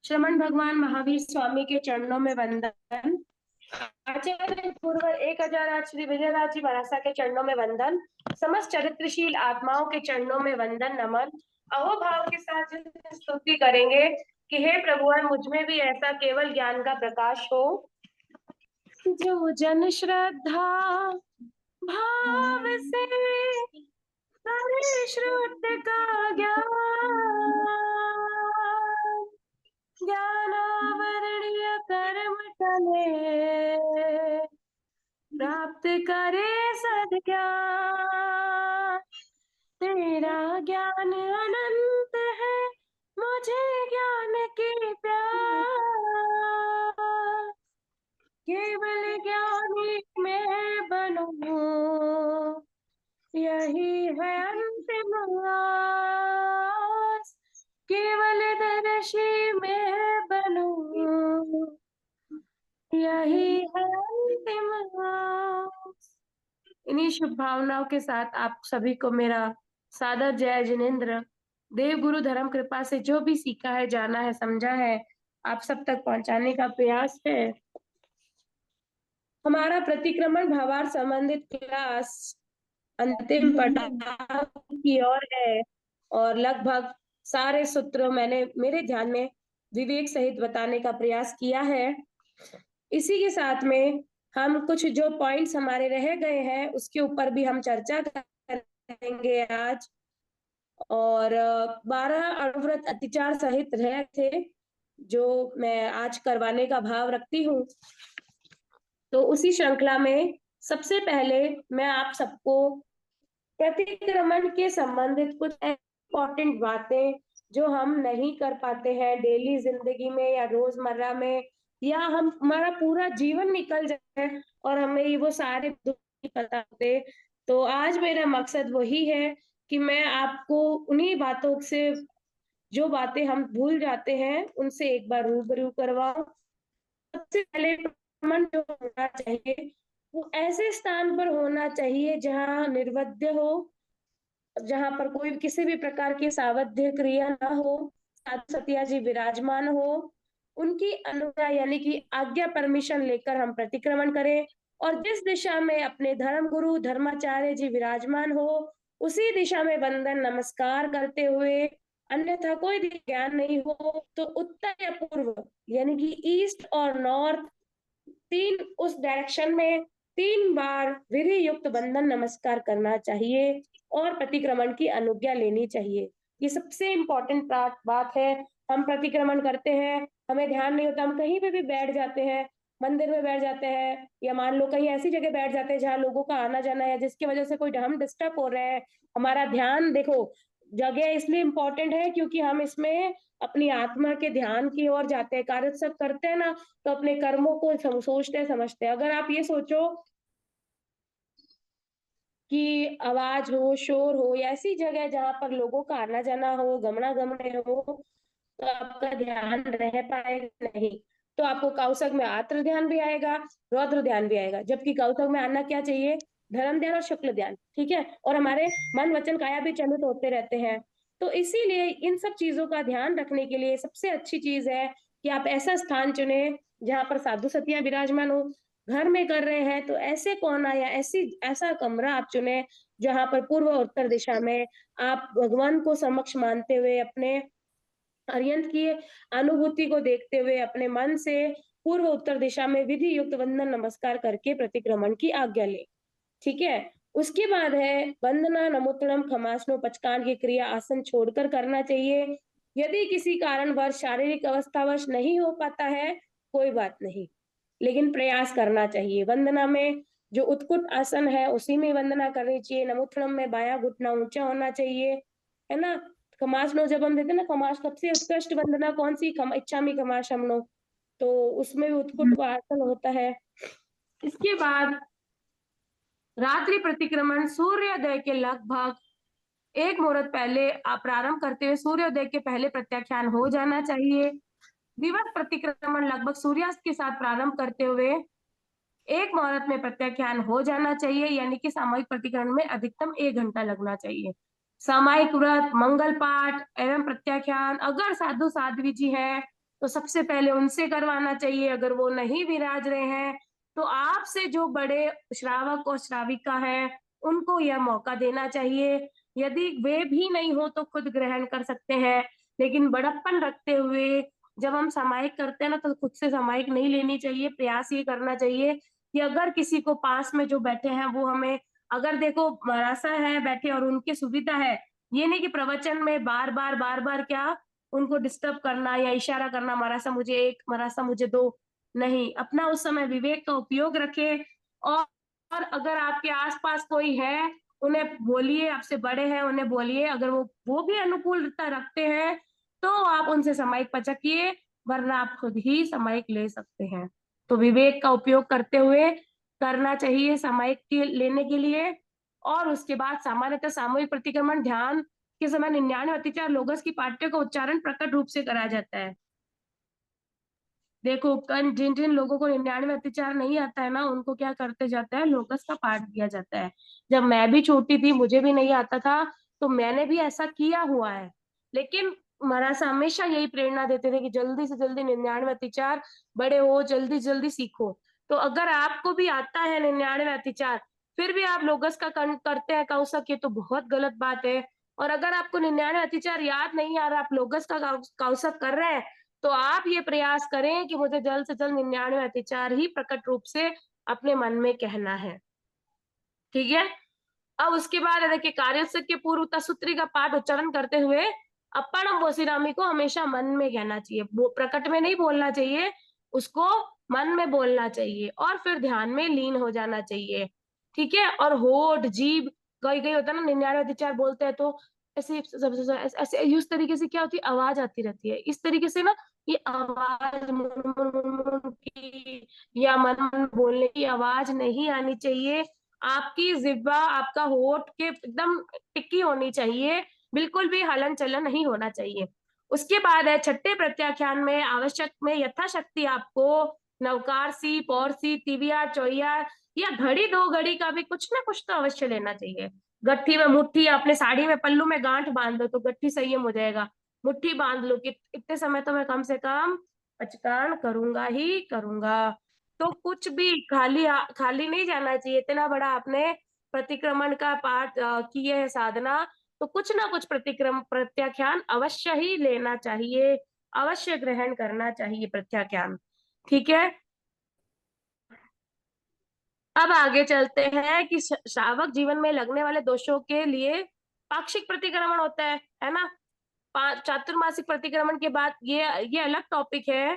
श्रमण भगवान महावीर स्वामी के चरणों में वंदन। आचार्य पूर्व 1008 श्री विजयराज जी महाराज के चरणों में वंदन। समस्त चरित्रशील आत्माओं के चरणों में वंदन नमन। अहोभाव के साथ स्तुति करेंगे कि हे प्रभुवन, मुझ में भी ऐसा केवल ज्ञान का प्रकाश हो जो जन श्रद्धा भाव से करे श्रुत का ज्ञान, ज्ञानावरणीय कर्म टले प्राप्त करे सद्ज्ञान। तेरा ज्ञान अनंत है, मुझे ज्ञान की प्यास, केवल ज्ञानी मैं बनूं, यही है अंतिम आस। केवल दर्शी मैं बनूं, यही है अंतिम आस। इन्हीं शुभ भावनाओं के साथ आप सभी को मेरा सादर जय जिनेन्द्र। देव गुरु धर्म कृपा से जो भी सीखा है, जाना है, समझा है, आप सब तक पहुंचाने का प्रयास है। हमारा प्रतिक्रमण भावार्थ संबंधित क्लास अंतिम पड़ाव की ओर है और लगभग सारे सूत्र मैंने मेरे ध्यान में विवेक सहित बताने का प्रयास किया है। इसी के साथ में हम कुछ जो पॉइंट्स हमारे रह गए हैं उसके ऊपर भी हम चर्चा करेंगे आज। और 12 अणुव्रत अतिचार सहित रहे थे जो मैं आज करवाने का भाव रखती हूँ। तो उसी श्रृंखला में सबसे पहले मैं आप सबको प्रतिक्रमण के संबंधित कुछ इम्पोर्टेंट बातें जो हम नहीं कर पाते हैं डेली जिंदगी में या रोजमर्रा में, या हम हमारा पूरा जीवन निकल जाए और हमें वो सारे दुख नहीं पता होते, तो आज मेरा मकसद वही है कि मैं आपको उन्हीं बातों से, जो बातें हम भूल जाते हैं, उनसे एक बार रूबरू करवाऊं। सबसे पहले मन जो होना चाहिए वो ऐसे स्थान पर होना चाहिए जहाँ निर्वध्य हो, जहां पर कोई किसी भी प्रकार की सावध्य क्रिया ना हो, साधु सतिया जी विराजमान हो, उनकी अनुज्ञा यानी कि आज्ञा परमिशन लेकर हम प्रतिक्रमण करें। और जिस दिशा में अपने धर्म गुरु धर्माचार्य जी विराजमान हो, उसी दिशा में वंदन नमस्कार करते हुए, अन्यथा कोई भी ज्ञान नहीं हो तो उत्तर या पूर्व यानी कि ईस्ट और नॉर्थ, तीन उस डायरेक्शन में 3 बार विधि युक्त बंधन नमस्कार करना चाहिए और प्रतिक्रमण की अनुज्ञा लेनी चाहिए। ये सबसे इम्पोर्टेंट बात है। हम प्रतिक्रमण करते हैं, हमें ध्यान नहीं होता, हम कहीं पे भी बैठ जाते हैं, मंदिर में बैठ जाते हैं या मान लो कहीं ऐसी जगह बैठ जाते हैं जहाँ लोगों का आना जाना है, जिसकी वजह से कोई हम डिस्टर्ब हो रहे हैं। हमारा ध्यान, देखो, जगह इसलिए इम्पोर्टेंट है क्योंकि हम इसमें अपनी आत्मा के ध्यान की ओर जाते हैं। कार्य सब करते हैं ना, तो अपने कर्मों को सोचते समझते हैं। अगर आप ये सोचो कि आवाज हो, शोर हो, या ऐसी जगह जहां पर लोगों का आना जाना हो, गमना गमने हो, तो आपका ध्यान रह पाएगा नहीं। तो आपको कौशक में आत्र ध्यान भी आएगा, रौद्र ध्यान भी आएगा। जबकि कौशक में आना क्या चाहिए? धर्म ध्यान और शुक्ल ध्यान, ठीक है। और हमारे मन वचन काया भी चलित होते रहते हैं। तो इसीलिए इन सब चीजों का ध्यान रखने के लिए सबसे अच्छी चीज है कि आप ऐसा स्थान चुने जहां पर साधु सतिया विराजमान हो। घर में कर रहे हैं तो ऐसे कोना या ऐसा कमरा आप चुने जहां पर पूर्व और उत्तर दिशा में आप भगवान को समक्ष मानते हुए, अपने अर्यंत की अनुभूति को देखते हुए, अपने मन से पूर्व उत्तर दिशा में विधि युक्त वंदन नमस्कार करके प्रतिक्रमण की आज्ञा ले, ठीक है। उसके बाद है वंदना नमोत्तरम खमासनो पचकान की क्रिया आसन छोड़कर करना चाहिए। यदि किसी कारणवश शारीरिक अवस्थावश नहीं हो पाता है, कोई बात नहीं, लेकिन प्रयास करना चाहिए। वंदना में जो उत्कुट आसन है उसी में वंदना करनी चाहिए। नमोत्तरम में बायां घुटना ऊंचा होना चाहिए, है ना। खमासनो जब हम देते हैं ना, खमास सबसे उत्कृष्ट वंदना कौन सी? इच्छामी खमास हम लोग, तो उसमें भी उत्कुट आसन होता है। इसके बाद रात्रि प्रतिक्रमण सूर्योदय के लगभग 1 मुहूर्त पहले आप प्रारंभ करते हुए सूर्योदय के पहले प्रत्याख्यान हो जाना चाहिए। दिवस प्रतिक्रमण लगभग सूर्यास्त के साथ प्रारंभ करते हुए 1 मुहूर्त में प्रत्याख्यान हो जाना चाहिए, यानी कि सामूहिक प्रतिक्रमण में अधिकतम 1 घंटा लगना चाहिए। सामूहिक व्रत, मंगल पाठ एवं प्रत्याख्यान अगर साधु साध्वी जी है तो सबसे पहले उनसे करवाना चाहिए। अगर वो नहीं विराज रहे हैं तो आपसे जो बड़े श्रावक और श्राविका है उनको यह मौका देना चाहिए। यदि वे भी नहीं हो तो खुद ग्रहण कर सकते हैं, लेकिन बड़प्पन रखते हुए जब हम सामायिक करते हैं ना तो खुद से सामायिक नहीं लेनी चाहिए। प्रयास ये करना चाहिए कि अगर किसी को पास में जो बैठे हैं वो हमें, अगर देखो मरासा है बैठे और उनकी सुविधा है, ये नहीं कि प्रवचन में बार बार क्या उनको डिस्टर्ब करना या इशारा करना, मरासा मुझे एक, मरासा मुझे दो, नहीं। अपना उस समय विवेक का उपयोग रखें। और अगर आपके आसपास कोई है उन्हें बोलिए, आपसे बड़े हैं उन्हें बोलिए। अगर वो भी अनुकूलता रखते हैं तो आप उनसे सामायिक पचकिए, वरना आप खुद ही सामायिक ले सकते हैं। तो विवेक का उपयोग करते हुए करना चाहिए सामायिक के लेने के लिए। और उसके बाद सामान्यतः सामूहिक प्रतिक्रमण ध्यान के समय 99 अतिचार लोगस की पाठ्य का उच्चारण प्रकट रूप से कराया जाता है। देखो जिन जिन लोगों को 99 अतिचार नहीं आता है ना, उनको क्या करते जाता है, लोकस का पाठ दिया जाता है। जब मैं भी छोटी थी मुझे भी नहीं आता था, तो मैंने भी ऐसा किया हुआ है। लेकिन महाराज हमेशा यही प्रेरणा देते थे कि जल्दी से जल्दी 99 अतिचार, बड़े हो जल्दी जल्दी सीखो। तो अगर आपको भी आता है 99 अतिचार फिर भी आप लोकस का करते हैं कौशक, ये तो बहुत गलत बात है। और अगर आपको 99 अतिचार याद नहीं आ रहा, आप लोकस का कौशक कर रहे हैं, तो आप ये प्रयास करें कि मुझे जल्द से जल्द 99 अतिचार ही प्रकट रूप से अपने मन में कहना है। ठीक है। अब उसके बाद देखिए, कार्योत्सव के पूर्व तसूत्री का पाठ उच्चारण करते हुए अपणम बोसीरामी को हमेशा मन में कहना चाहिए, वो प्रकट में नहीं बोलना चाहिए, उसको मन में बोलना चाहिए और फिर ध्यान में लीन हो जाना चाहिए। ठीक है। और होठ जीभ कई कई होता है ना 99 अतिचार बोलते हैं तो ऐसे ऐसे इस तरीके से क्या होती है, आवाज आती रहती है इस तरीके से ना, ये आवाज मुन की या मन मन बोलने की आवाज नहीं आनी चाहिए। आपकी जिह्वा, आपका होठ के एकदम टिकी होनी चाहिए, बिल्कुल भी हलन चलन नहीं होना चाहिए। उसके बाद है छठे प्रत्याख्यान में आवश्यक में यथाशक्ति आपको नवकार सी, पौर सी, तिवियार, चौयार या घड़ी दो घड़ी का भी कुछ ना कुछ तो अवश्य लेना चाहिए। गट्ठी में मुट्ठी, अपने साड़ी में पल्लू में गांठ बांध दो तो गट्ठी संयम हो जाएगा। मुट्ठी बांध लो कि इतने समय तो मैं कम से कम पचकान करूंगा ही करूंगा। तो कुछ भी खाली खाली नहीं जाना चाहिए। इतना बड़ा आपने प्रतिक्रमण का पाठ किए है साधना, तो कुछ ना कुछ प्रतिक्रम प्रत्याख्यान अवश्य ही लेना चाहिए, अवश्य ग्रहण करना चाहिए प्रत्याख्यान। ठीक है। अब आगे चलते हैं कि श्रावक जीवन में लगने वाले दोषों के लिए पाक्षिक प्रतिक्रमण होता है ना। चातुर्मासिक प्रतिक्रमण के बाद ये अलग टॉपिक है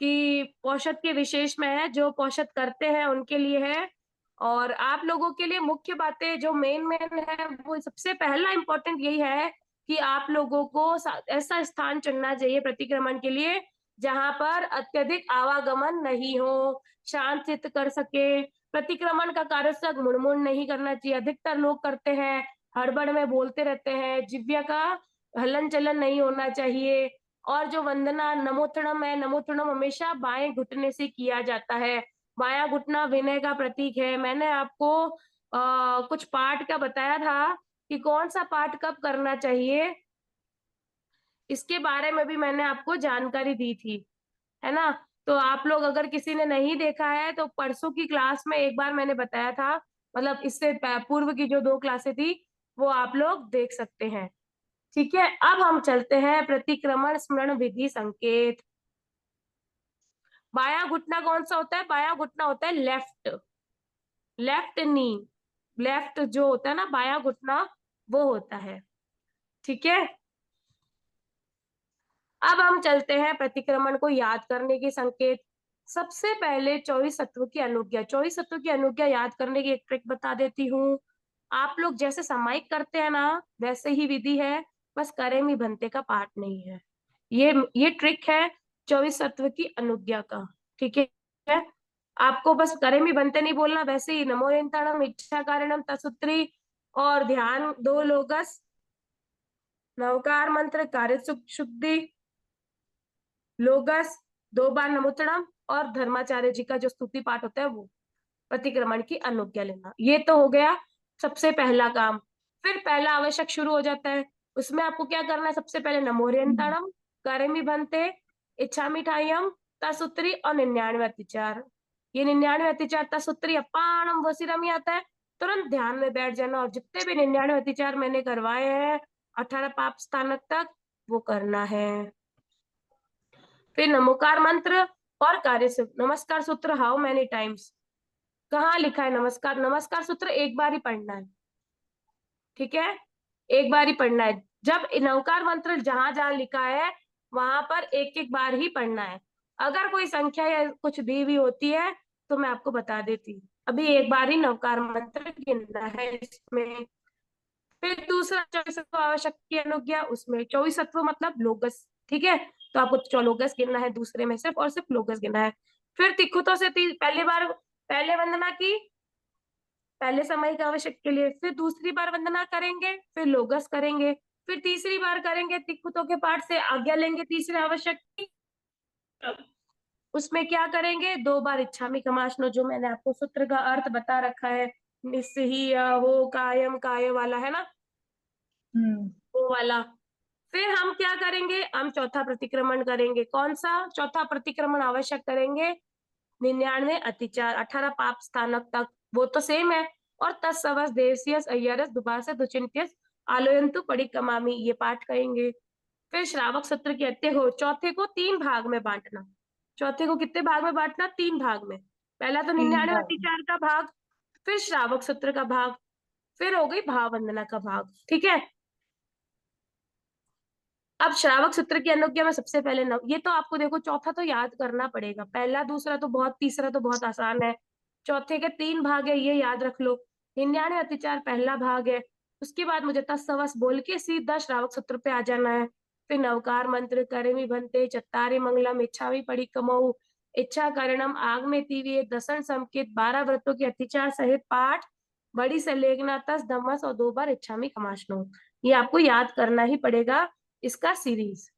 कि पौषध के विशेष में है, जो पौषध करते हैं उनके लिए है। और आप लोगों के लिए मुख्य बातें जो मेन मेन है, वो सबसे पहला इंपॉर्टेंट यही है कि आप लोगों को ऐसा स्थान चुनना चाहिए प्रतिक्रमण के लिए जहां पर अत्यधिक आवागमन नहीं हो, शांत चित्त कर सके। प्रतिक्रमण का कार्य मुड़मुड़ नहीं करना चाहिए, अधिकतर लोग करते हैं, हड़बड़ में बोलते रहते हैं, जिह्वा का हलन चलन नहीं होना चाहिए। और जो वंदना नमोत्तरम है, नमोत्तरम हमेशा बाएं घुटने से किया जाता है। बायां घुटना विनय का प्रतीक है। मैंने आपको कुछ पाठ का बताया था कि कौन सा पाठ कब करना चाहिए, इसके बारे में भी मैंने आपको जानकारी दी थी, है ना। तो आप लोग अगर किसी ने नहीं देखा है तो परसों की क्लास में एक बार मैंने बताया था, मतलब इससे पूर्व की जो 2 क्लासें थी वो आप लोग देख सकते हैं। ठीक है। अब हम चलते हैं प्रतिक्रमण स्मरण विधि संकेत। बायां घुटना कौन सा होता है, बायां घुटना होता है लेफ्ट, लेफ्ट नी, लेफ्ट जो होता है ना बायां घुटना, वो होता है। ठीक है। अब हम चलते हैं प्रतिक्रमण को याद करने के संकेत। सबसे पहले 24 तत्व की अनुज्ञा, 24 तत्व की अनुज्ञा याद करने की एक ट्रिक बता देती हूँ। आप लोग जैसे सामायिक करते हैं ना वैसे ही विधि है, बस करेमी बनते का पाठ नहीं है। ये ट्रिक है 24 तत्व की अनुज्ञा का। ठीक है। आपको बस करेमी बनते नहीं बोलना, वैसे ही नमो निंताणम, इच्छा कारणम, तसुत्री और ध्यान 2 लोगस, नवकार मंत्र, कार्य शुद्धि, लोगस 2 बार नमोत्तरम और धर्माचार्य जी का जो स्तुति पाठ होता है वो। प्रतिक्रमण की अनुज्ञा लेना, ये तो हो गया सबसे पहला काम। फिर पहला आवश्यक शुरू हो जाता है। उसमें आपको क्या करना है, सबसे पहले नमोरियंताणम, करेमी बनते, इच्छामिठायम, तसूत्री और 99 अतिचार। ये 99 अतिचार, तसूत्री अपाणम वसीरम ही आता है, तुरंत ध्यान में बैठ जाना। और जितने भी 99 अतिचार मैंने करवाए हैं 18 पाप स्थानक तक, वो करना है। फिर नमोकार मंत्र और कार्य सूत्र। नमस्कार सूत्र हाउ मेनी टाइम्स, कहाँ लिखा है नमस्कार? नमस्कार सूत्र एक बार ही पढ़ना है, ठीक है, एक बार ही पढ़ना है। जब नवकार मंत्र जहां जहां लिखा है वहां पर एक एक बार ही पढ़ना है। अगर कोई संख्या या कुछ दी हुई होती है तो मैं आपको बता देती हूँ। अभी एक बार ही नवकार मंत्र गिनना है इसमें। फिर दूसरा 24 आवश्यक की अनुज्ञा, उसमें 24 मतलब लोगस, ठीक है, तो आपको लोगस गिनना है दूसरे में सिर्फ, और सिर्फ लोगस गिनना है। फिर तिखुतों से पहली बार पहले वंदना की, पहले सामयिक आवश्यक के लिए, फिर दूसरी बार वंदना करेंगे, फिर लोगस करेंगे, फिर तीसरी बार करेंगे तिखुतों के पाठ से आज्ञा लेंगे तीसरे आवश्यक की। उसमें क्या करेंगे? 2 बार इच्छामि कमाशनो, जो मैंने आपको सूत्र का अर्थ बता रखा है, निस्सही हो कायम काय वाला है ना, वो वाला। फिर हम क्या करेंगे? हम चौथा प्रतिक्रमण करेंगे। कौन सा चौथा प्रतिक्रमण आवश्यक करेंगे? 99 अतिचार, 18 पाप स्थानक तक, वो तो सेम है। और तत्सवस देवसियस अय्यरस दुभाष दुचिंत्यस आलोयंतु पड़ी कमामी, ये पाठ करेंगे। फिर श्रावक सूत्र के अत्य हो, चौथे को 3 भाग में बांटना। चौथे को कितने भाग में बांटना? 3 भाग में। पहला तो 99 अतिचार का भाग, फिर श्रावक सूत्र का भाग, फिर हो गई भाव वंदना का भाग, ठीक है। अब श्रावक सूत्र की अनुज्ञा में सबसे पहले ये तो आपको देखो चौथा तो याद करना पड़ेगा, पहला दूसरा तो बहुत, तीसरा तो बहुत आसान है। चौथे के 3 भाग है, ये याद रख लो। 99 अतिचार पहला भाग है, उसके बाद मुझे तत्सवस बोल के सीधा श्रावक सूत्र पे आ जाना है। फिर नवकार मंत्र, करेमी बनते, चत्तारे मंगलम, इच्छावी पड़ी कमऊ, इच्छा करणम, आग में तीव्य, दसन संकेत, 12 व्रतों के अतिचार सहित पाठ, बड़ी सलेगना, तस धम्मस और 2 बार इच्छामी कमाशनो। ये आपको याद करना ही पड़ेगा इसका सीरीज।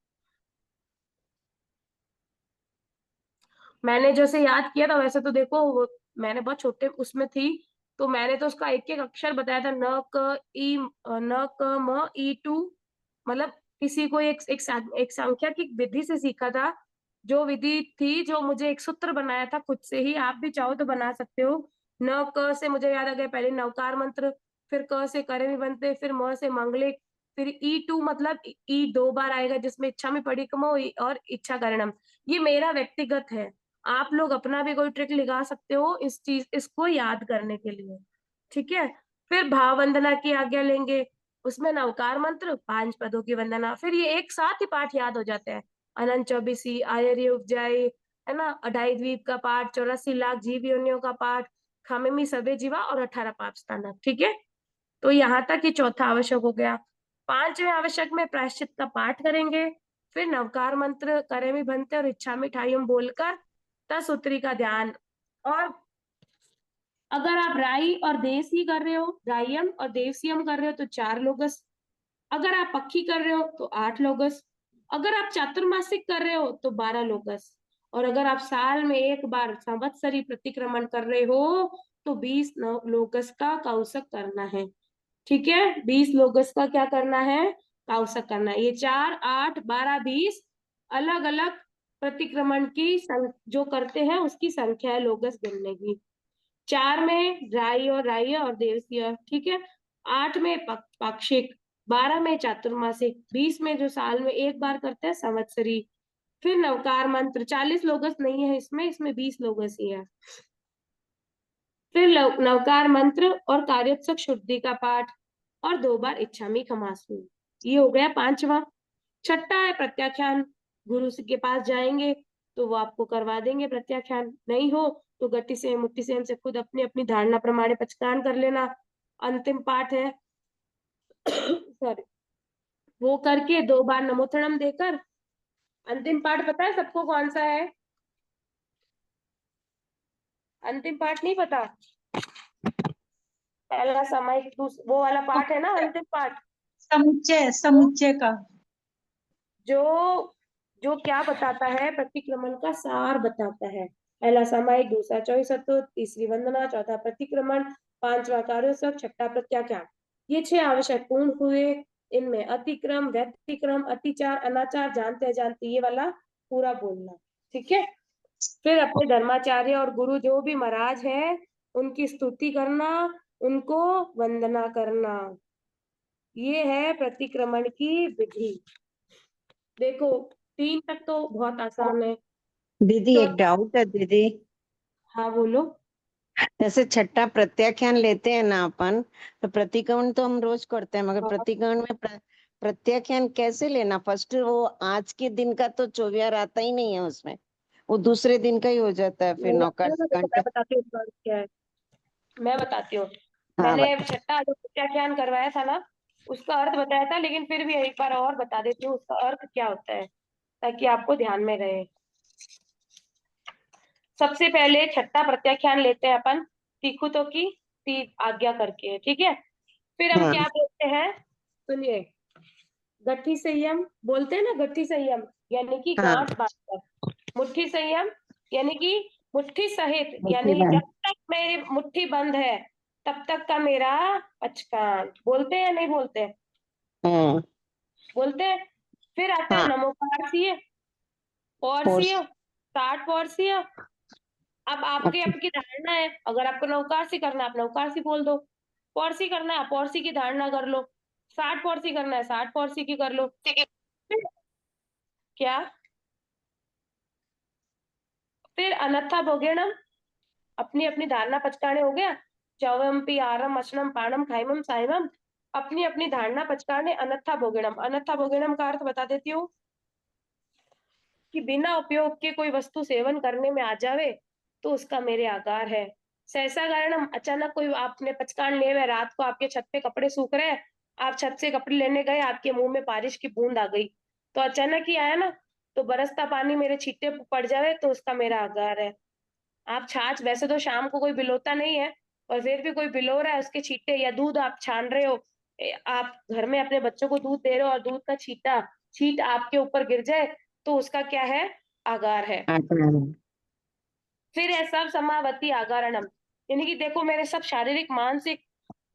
मैंने जैसे याद किया था वैसे तो देखो वो मैंने बहुत छोटे उसमें थी, तो मैंने तो उसका एक एक अक्षर बताया था, न क ई, न क म ई टू, मतलब किसी को एक संख्या की विधि से सीखा था। जो विधि थी, जो मुझे एक सूत्र बनाया था खुद से ही, आप भी चाहो तो बना सकते हो। न क से मुझे याद आ गया पहले नवकार मंत्र, फिर क से करे भी बनते, फिर म से मंगलिक, फिर ई टू मतलब ई 2 बार आएगा जिसमें इच्छा में पड़ी कमो और इच्छा करणम। ये मेरा व्यक्तिगत है, आप लोग अपना भी कोई ट्रिक लगा सकते हो इस चीज इसको याद करने के लिए, ठीक है। फिर भाव वंदना की आज्ञा लेंगे, उसमें नवकार मंत्र, 5 पदों की वंदना, फिर ये एक साथ ही पाठ याद हो जाते हैं। अनंत चौबीसी, आयर्य उपजाई, है ना, 28 द्वीप का पाठ, 84 लाख जीव योनियों का पाठ, खामेमी सबे जीवा और 18 पाप स्थानक, ठीक है। तो यहाँ तक ही चौथा आवश्यक हो गया। 5वें आवश्यक में प्रायश्चित का पाठ करेंगे, फिर नवकार मंत्र, करेमी बनते और इच्छा मिठाइयों बोलकर तत्सूत्री का ध्यान। और अगर आप राई और देसी कर रहे हो, राइयम और देवसियम कर रहे हो तो 4 लोगस, अगर आप पक्की कर रहे हो तो 8 लोगस, अगर आप चातुर्मासिक कर रहे हो तो 12 लोगस, और अगर आप साल में एक बार संवत्सरी प्रतिक्रमण कर रहे हो तो 20 लोगस का कौसक करना है, ठीक है। 20 लोगस का क्या करना है? कौसक करना है। ये 4, 8, 12, 20 अलग अलग प्रतिक्रमण की जो करते हैं उसकी संख्या है लोगस गिनने की। 4 में राई और देवसिय, ठीक है। 8 में पाक्षिक, 12 में चातुर्मासिक, 20 में जो साल में एक बार करते हैं संवत्सरी। फिर नवकार मंत्र, 40 लोगस नहीं है इसमें, इसमें 20 लोगस ही है। फिर नवकार मंत्र और कार्योत्सक शुद्धि का पाठ, और 2 बार इच्छामी खमासू। ये हो गया 5वां। छठा है प्रत्याख्यान, गुरु के पास जाएंगे तो वो आपको करवा देंगे प्रत्याख्यान, नहीं हो तो गति से मुट्ठी से खुद अपनी अपनी धारणा प्रमाणे पचकान कर लेना। अंतिम पाठ है सॉरी, वो करके 2 बार नमोथणम देकर अंतिम पाठ पता है सबको कौन सा है? अंतिम पाठ नहीं पता? पहला समय वो वाला पाठ है ना अंतिम पाठ, समुच्चय जो समुच्चय का जो जो क्या बताता है? प्रतिक्रमण का सार बताता है। पहला सामायिक, दूसरा 24, तीसरी वंदना, चौथा प्रतिक्रमण, 5वां कार्योत्सव, छठा प्रत्याख्यान। ये 6 आवश्यक पूर्ण हुए। इनमें अतिक्रम, व्यतिक्रम, अतिचार, अनाचार, जानते अजानते ये वाला पूरा बोलना। ठीक है। फिर अपने धर्माचार्य और गुरु जो भी महाराज है उनकी स्तुति करना, उनको वंदना करना। ये है प्रतिक्रमण की विधि। देखो 3 तक तो बहुत आसान है। दीदी एक चौथा। डाउट है दीदी। हाँ बोलो। जैसे छठा प्रत्याख्यान लेते हैं ना अपन, तो प्रतिक्रमण तो हम रोज करते हैं, मगर हाँ, प्रतिक्रमण में प्रत्याख्यान कैसे लेना? फर्स्ट वो आज के दिन का तो चौवियार आता ही नहीं है उसमें, वो दूसरे दिन का ही हो जाता है फिर नहीं नौकार आता ना, देखो मैं कंठ। बताती हूँ इसका अर्थ क्या है। मैं बताती हूँ। हाँ मैंने बता। छठा जो प्रत्याख्यान करवाया था ना, उसका अर्थ बताया था, लेकिन फिर भी एक बार और बता देती हूँ उसका अर्थ क्या होता है, ताकि आपको ध्यान में रहे। सबसे पहले छठा प्रत्याख्यान लेते हैं अपन, तीखुतों की आज्ञा करके। ठीक है। फिर हम क्या हाँ बोलते हैं, सुनिए। गट्ठी संयम बोलते हैं ना, गट्ठी संयम यानी कि हाँ। गांठ बांधकर। मुट्ठी संयम यानी कि मुट्ठी सहित, मुट्ठी यानी बंद। जब तक मेरी मुट्ठी बंद है तब तक का मेरा पचकान। बोलते हैं या नहीं बोलते? हाँ बोलते हैं। फिर आता है हाँ। नमोपार्षीय, और पौर्षीय, 60 पौर्षीय। अब आपके अच्छा। आपकी धारणा है, अगर आपको नवकारसी करना है आप नवकारसी बोल दो, पौरसी करना है पौरसी की धारणा कर लो, 60 पौरसी करना है 60 पौरसी की कर लो। फिर क्या, फिर अनथा भोगेणम, अपनी अपनी धारणा पचकाने हो गया। चवम आरम अशनम पाणम खाइमम साइमम, अपनी अपनी धारणा पचकाने। अनथा भोगेणम, अनथा भोगेणम का अर्थ बता देती हूँ कि बिना उपयोग के कोई वस्तु सेवन करने में आ जावे तो उसका मेरे आकार है। सहसा कारणम, अचानक कोई आपने पचकान लिए हुए, रात को आपके छत पे कपड़े सूख रहे हैं, आप छत से कपड़े लेने गए, आपके मुंह में बारिश की बूंद आ गई, तो अचानक ही आया ना, तो बरसता पानी मेरे छींटे पड़ जावे तो उसका मेरा आकार है। आप छाछ, वैसे तो शाम को कोई बिलोता नहीं है, और फिर भी कोई बिलो रहा है उसके छींटे, या दूध आप छान रहे हो, आप घर में अपने बच्चों को दूध दे रहे हो और दूध का छींट आपके ऊपर गिर जाए तो उसका क्या है, आगार है। आकार। फिर है सब समावती आगारणम, यानी कि देखो मेरे सब शारीरिक मानसिक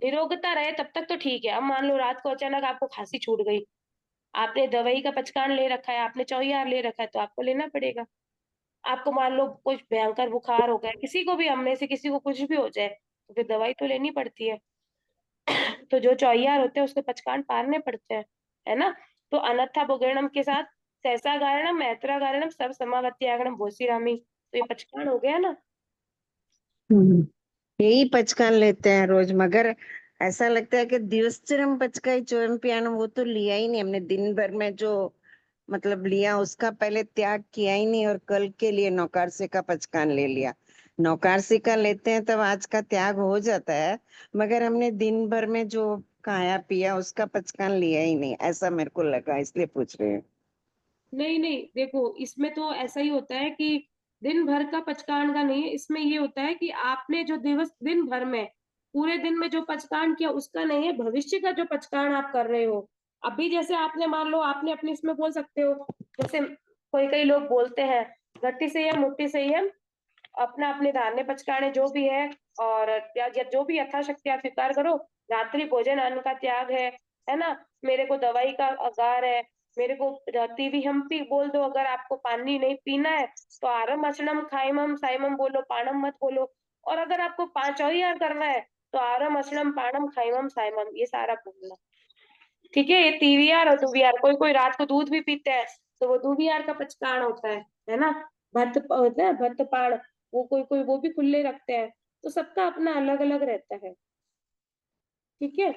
निरोगता रहे तब तक तो ठीक है। अब मान लो रात को अचानक आपको खांसी छूट गई, आपने दवाई का पचकान ले रखा है, आपने चौयार ले रखा है, तो आपको लेना पड़ेगा। आपको मान लो कुछ भयंकर बुखार हो गया, किसी को भी, हम में से किसी को कुछ भी हो जाए, तो फिर दवाई तो लेनी पड़ती है। तो जो चौयार होते हैं उसके पचकान पारने पड़ते हैं, है ना। तो अनथा भोगरणम के साथ सहसा गारणम, मैत्रा गारणम, सब समावती आगणम, भोसीरामी, तो ये पचकान हो गया ना। हम्म। यही पचकान लेते हैं रोज, मगर ऐसा लगता है कि दिवसचर्म पचकाई चोरम पियानो वो तो लिया ही नहीं हमने, दिन भर में जो मतलब लिया उसका पहले त्याग किया ही नहीं, और कल के लिए नौकारसी का पचकान ले लिया। नौकारसी का लेते हैं तब आज का त्याग हो जाता है, मगर हमने दिन भर में जो खाया पिया उसका पचकान लिया ही नहीं, ऐसा मेरे को लगा, इसलिए पूछ रही हूँ। नहीं नहीं, देखो इसमें तो ऐसा ही होता है कि दिन भर का पचकान का नहीं है, इसमें ये होता है कि आपने जो दिवस दिन भर में पूरे दिन में जो पचकान किया उसका नहीं है, भविष्य का जो पचकान आप कर रहे हो। अभी जैसे आपने मान लो, आपने अपने इसमें बोल सकते हो, जैसे कोई कई लोग बोलते हैं गट्टी संयम मुट्ठी संयम, अपना अपने धारने पचकाने जो भी है, और या जो भी यथाशक्ति आप स्वीकार करो। रात्रि भोजन अन्न का त्याग है ना। मेरे को दवाई का आगार है, मेरे को टीवी हम पी बोल दो, अगर आपको पानी नहीं पीना है तो आरम अशनम खाइमम साइमम बोलो, पाणम मत बोलो। और अगर आपको पांच और यार करना है तो आरम अशनम पाणम खाइमम साइमम, ये सारा बोलना। ठीक है। ये तीवियार और दुबियार, कोई कोई रात को दूध भी पीते हैं तो वो दुबियार का पचकान होता है ना। भत होता है भत पाण, वो कोई कोई वो भी खुले रखते हैं। तो सबका अपना अलग अलग रहता है। ठीक है।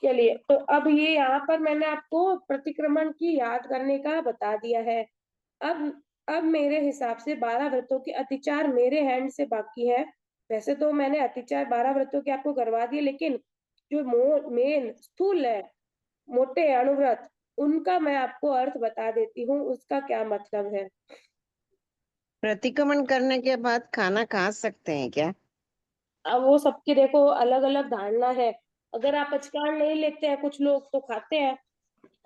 चलिए, तो अब ये यहाँ पर मैंने आपको प्रतिक्रमण की याद करने का बता दिया है। अब अब मेरे हिसाब से 12 व्रतों के अतिचार मेरे हैंड से बाकी है। वैसे तो मैंने अतिचार 12 व्रतों के आपको करवा दिए, लेकिन जो मेन स्थूल है, मोटे अणुव्रत, उनका मैं आपको अर्थ बता देती हूँ, उसका क्या मतलब है। प्रतिक्रमण करने के बाद खाना खा सकते हैं क्या? अब वो सबकी देखो अलग अलग धारणा है। अगर आप पचकान नहीं लेते हैं, कुछ लोग तो खाते हैं,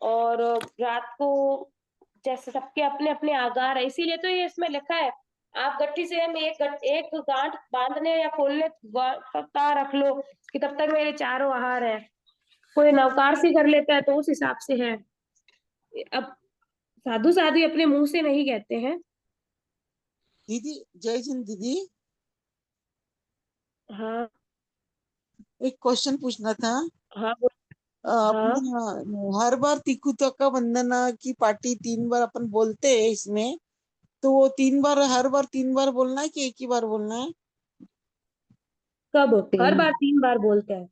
और रात को, जैसे सबके अपने अपने आगार है, इसीलिए तो ये इसमें लिखा है। आप गट्ठी से हम एक गांठ बांधने या खोलने का रख लो कि तब तक मेरे चारों आहार है। कोई नवकार सी कर लेता है तो उस हिसाब से है। अब साधु साधु अपने मुंह से नहीं कहते हैं। दीदी, जय हिंद दीदी। हाँ एक क्वेश्चन पूछना था। हाँ हाँ। अपने हर बार तिकुता का वंदना की पार्टी 3 बार अपन बोलते हैं इसमें, तो वो 3 बार, हर बार 3 बार बोलना है कि एक ही बार बोलना है? कब? हर तीन। बार 3 बार बोलते हैं।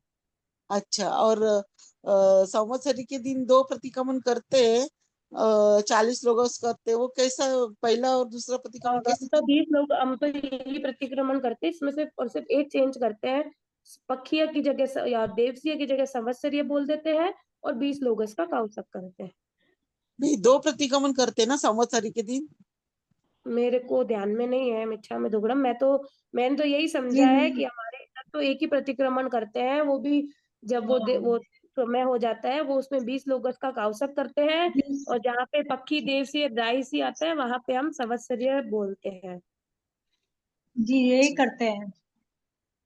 अच्छा। और संवत्सरी के दिन 2 प्रतिक्रमण करते हैं, 40 लोग करते हैं, वो कैसा? पहला और दूसरा प्रतिक्रमण कैसे हम तो करते? 20 लोग, हम तो यही प्रतिक्रमण करते हैं, इसमें सिर्फ और सिर्फ एक चेंज करते हैं। पक्षीय की जगह या देवसीय की जगह संवत्सरीय बोल देते हैं, और 20 लोग इसका काउसक करते हैं। नहीं, 2 प्रतिक्रमण करते हैं ना संवत्सरी के दिन? मेरे को ध्यान में नहीं है, मिच्छा में दुग्गड़म। मैंने तो यही जी समझा है कि हमारे इधर तो एक ही प्रतिक्रमण करते हैं, वो भी जब वो समय हो जाता है, वो उसमें 20 लोग का काउसक करते हैं। और जहाँ पे पक्षी देवसी दाईसी आता है, वहां पे हम संवत्सरीय बोलते हैं। जी यही करते हैं।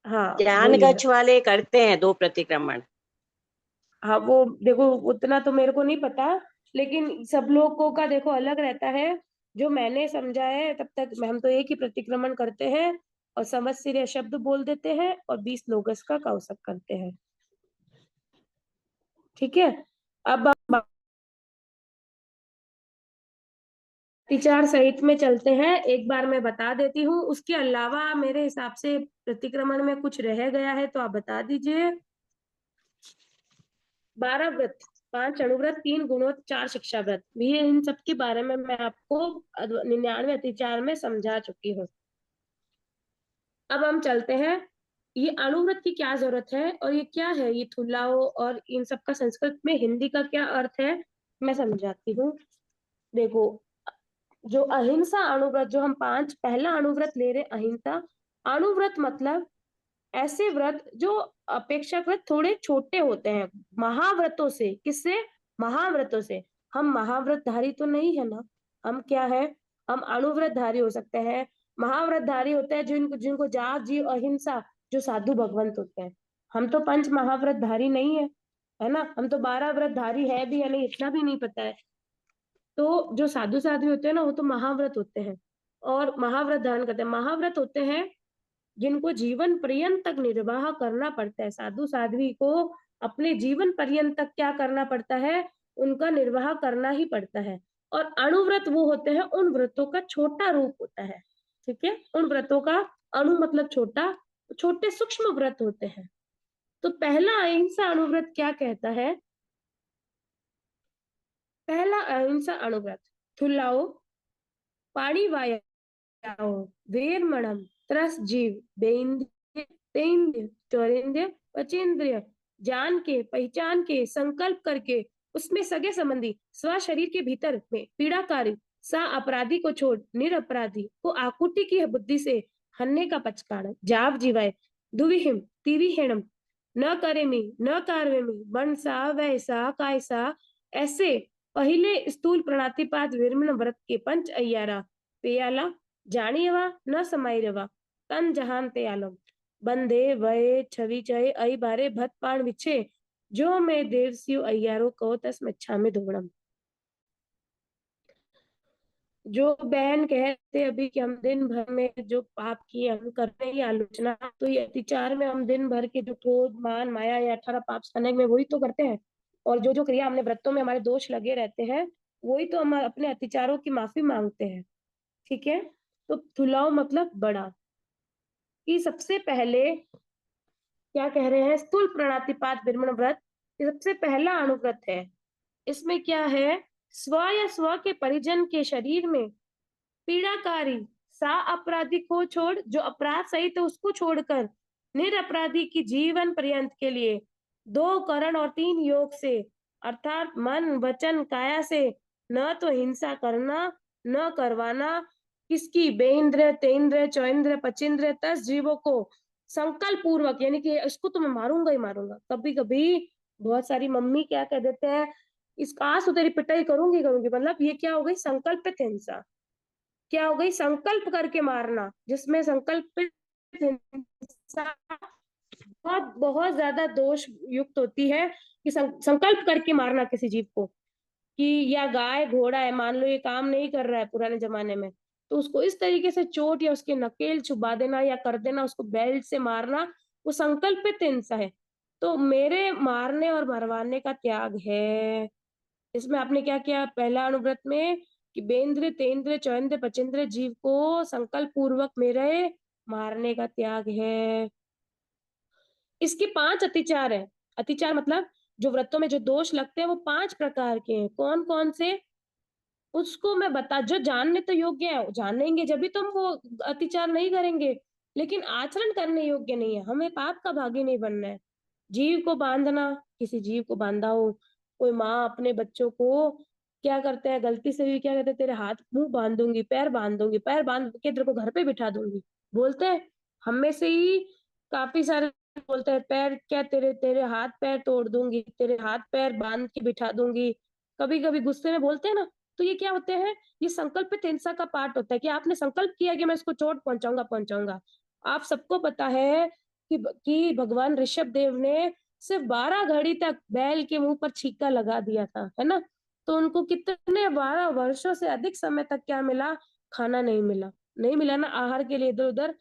हाँ ज्ञान वही है। गच्छ वाले करते हैं 2 प्रतिक्रमण। हाँ वो देखो, उतना तो मेरे को नहीं पता, लेकिन सब लोगों का देखो अलग रहता है। जो मैंने समझा है तब तक हम तो एक ही प्रतिक्रमण करते हैं, और संवत्सरीय शब्द बोल देते हैं, और 20 लोगस का काउसक करते हैं। ठीक है। अब हम विचार सहित में चलते हैं। एक बार मैं बता देती हूँ, उसके अलावा मेरे हिसाब से प्रतिक्रमण में कुछ रह गया है तो आप बता दीजिए। 12 व्रत, 5 अणुव्रत, 3 गुणों, 4 शिक्षा व्रत, भी इन सब के बारे में मैं आपको 99 अतिचार में समझा चुकी हूँ। अब हम चलते हैं, ये अणुव्रत की क्या जरूरत है, और ये क्या है, ये थुलाओ और इन सब का संस्कृत में हिंदी का क्या अर्थ है, मैं समझाती हूँ। देखो, जो अहिंसा अणुव्रत, जो हम 5 पहला अणुव्रत ले रहे, अहिंसा अणुव्रत मतलब ऐसे व्रत जो अपेक्षाकृत थोड़े छोटे होते हैं महाव्रतों से। किससे? महाव्रतों से। हम महाव्रतधारी तो नहीं है ना, हम क्या है, हम अणुव्रतधारी हो सकते हैं। महाव्रतधारी होते हैं जिनको जिनको जाग जीव अहिंसा, जो साधु भगवंत होते हैं। हम तो 5 महाव्रतधारी नहीं है ना, हम तो 12 व्रतधारी है भी या नहीं इतना भी नहीं पता है। तो जो साधु साधु होते हैं ना, वो तो महाव्रत होते हैं, और महाव्रत धारण करते हैं। महाव्रत होते हैं जिनको जीवन पर्यंत तक निर्वाह करना पड़ता है। साधु साध्वी को अपने जीवन पर्यंत तक क्या करना पड़ता है, उनका निर्वाह करना ही पड़ता है। और अणुव्रत वो होते हैं, उन व्रतों का छोटा रूप होता है। ठीक है, उन व्रतों का, अणु मतलब छोटा, छोटे सूक्ष्म व्रत होते हैं। तो पहला अहिंसा अणुव्रत क्या कहता है? पहला अहिंसा अणुव्रत, थुलाओ, पाणी वायाओ, वेरमणम, त्रस जीव, बेइंद्रिय, तेंद्रिय, चौरेंद्रिय, पचेंद्रिय, जान के, पहचान के, संकल्प करके, उसमें सगे संबंधी, स्व शरीर के भीतर में पीड़ाकारी, सा अपराधी को छोड़ निरपराधी को आकुति की बुद्धि से हन्ने का पचकाण, जाव जीवाय, दुविहिम तिविहीणम, न करेमी न कार्वेमी, बनसा वैसा कायसा, ऐसे पहले स्थूल प्रणातिपात विरमण व्रत के पंच अय्यारा पेयाला जानियवा न समाई रवा, तन जहान ते आलम, बंदे वये छवि चय अई बारे भत पाण विछे, जो मैं देवसियो अय्यारो को तस मच्छा में धोणम। जो बहन कहते अभी कि हम दिन भर में जो पाप किए हम करते ही आलोचना, तो ये अतिचार में हम दिन भर के जो क्रोध मान माया या 18 पाप स्कंध में वही तो करते हैं। और जो जो क्रिया हमने व्रतों में हमारे दोष लगे रहते हैं, वही तो हम अपने अतिचारों की माफी मांगते हैं। ठीक है। तो थुलाओ मतलब बड़ा, कि सबसे पहले क्या कह रहे हैं, स्थूल प्रणातिपात विरमण व्रत, ये सबसे पहला अणुव्रत है। इसमें क्या है, स्व या स्व के परिजन के शरीर में पीड़ाकारी, सा अपराधी को छोड़, जो अपराध सहित है उसको छोड़कर, निरपराधी की जीवन पर्यंत के लिए 2 करण और 3 योग से, अर्थात मन वचन काया से, न तो हिंसा करना न करवाना, किसकी, बेइंद्रिय तेन्द्रिय चौइंद्रिय पचेंद्रिय 10 जीवों को संकल्प पूर्वक, यानी कि इसको तो मैं मारूंगा ही मारूंगा। कभी कभी बहुत सारी मम्मी क्या कह देते हैं, इस काश तो तेरी पिटाई करूंगी करूंगी, मतलब ये क्या हो गई, संकल्पित हिंसा। क्या हो गई, संकल्प करके मारना, जिसमें संकल्पित हिंसा बहुत बहुत ज्यादा दोष युक्त होती है, कि संकल्प करके मारना किसी जीव को। कि या गाय घोड़ा है, मान लो ये काम नहीं कर रहा है पुराने जमाने में, तो उसको इस तरीके से चोट या उसके नकेल चुबा देना या कर देना, उसको बेल्ट से मारना, वो संकल्पित हिंसा है। तो मेरे मारने और मरवाने का त्याग है। इसमें आपने क्या किया पहला अनुव्रत में कि बेंद्र तेंद्र चौंद्र पचेंद्र जीव को संकल्प पूर्वक मेरे मारने का त्याग है। इसके 5 अतिचार है। अतिचार मतलब जो व्रतों में जो दोष लगते हैं वो 5 प्रकार के हैं। कौन कौन से, उसको मैं बता, जो जानने तो योग्य है जानेंगे जब भी तो हम वो अतिचार नहीं करेंगे, लेकिन आचरण करने योग्य नहीं है, हमें पाप का भागी नहीं बनना है। जीव को बांधना, किसी जीव को बांधा हो, कोई माँ अपने बच्चों को क्या करते हैं, गलती से भी क्या कहते हैं, तेरे हाथ मुंह बांध दूंगी, पैर बांध दूंगी, पैर बांध के तेरे को घर पे बिठा दूंगी, बोलते हैं। हम में से ही काफी सारे बोलते हैं पैर क्या, तेरे तेरे हाथ पैर तोड़ दूंगी, तेरे हाथ पैर बांध के बिठा दूंगी, कभी कभी गुस्से में बोलते हैं ना। तो ये क्या होते हैं, ये संकल्पित हिंसा का पार्ट होता है कि आपने संकल्प किया कि मैं इसको चोट पहुंचाऊंगा पहुंचाऊंगा। आप सबको पता है कि भगवान ऋषभ देव ने सिर्फ 12 घड़ी तक बैल के मुंह पर छीका लगा दिया था, है ना। तो उनको कितने 12 वर्षों से अधिक समय तक क्या मिला, खाना नहीं मिला, नहीं मिला ना, आहार के लिए इधर उधर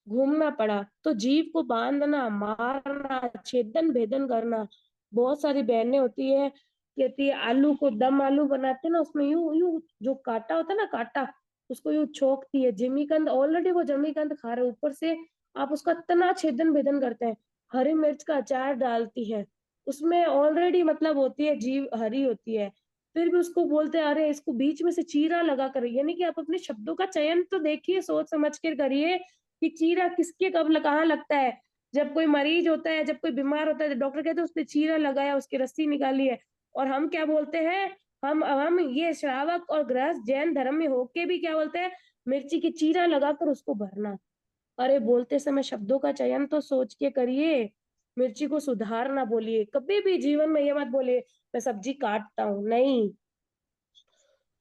घूमना पड़ा। तो जीव को बांधना, मारना, छेदन भेदन करना। बहुत सारी बहनें होती है, कहती है आलू को दम आलू बनाते ना, उसमें यूं यूं जो कांटा होता है ना, कांटा, उसको यूं छोकती है। जिमीकंद ऑलरेडी वो जिमीकंद खा रहे, ऊपर से आप उसका इतना छेदन भेदन करते हैं। हरी मिर्च का अचार डालती है, उसमें ऑलरेडी मतलब होती है जीव हरी होती है, फिर भी उसको बोलते हैं अरे इसको बीच में से चीरा लगा कर। यानी कि आप अपने शब्दों का चयन तो देखिए, सोच समझ कर करिए कि चीरा किसके कब कहाँ लगता है। जब कोई मरीज होता है, जब कोई बीमार होता है, तो डॉक्टर कहते हैं उसने चीरा लगाया, उसकी रस्सी निकाली है। और हम क्या बोलते हैं, हम ये श्रावक और गृहस्थ जैन धर्म में होके भी क्या बोलते हैं, मिर्ची की चीरा लगाकर उसको भरना। अरे बोलते समय शब्दों का चयन तो सोच के करिए। मिर्ची को सुधार ना बोलिए, कभी भी जीवन में ये मत बोलिए मैं सब्जी काटता हूँ, नहीं।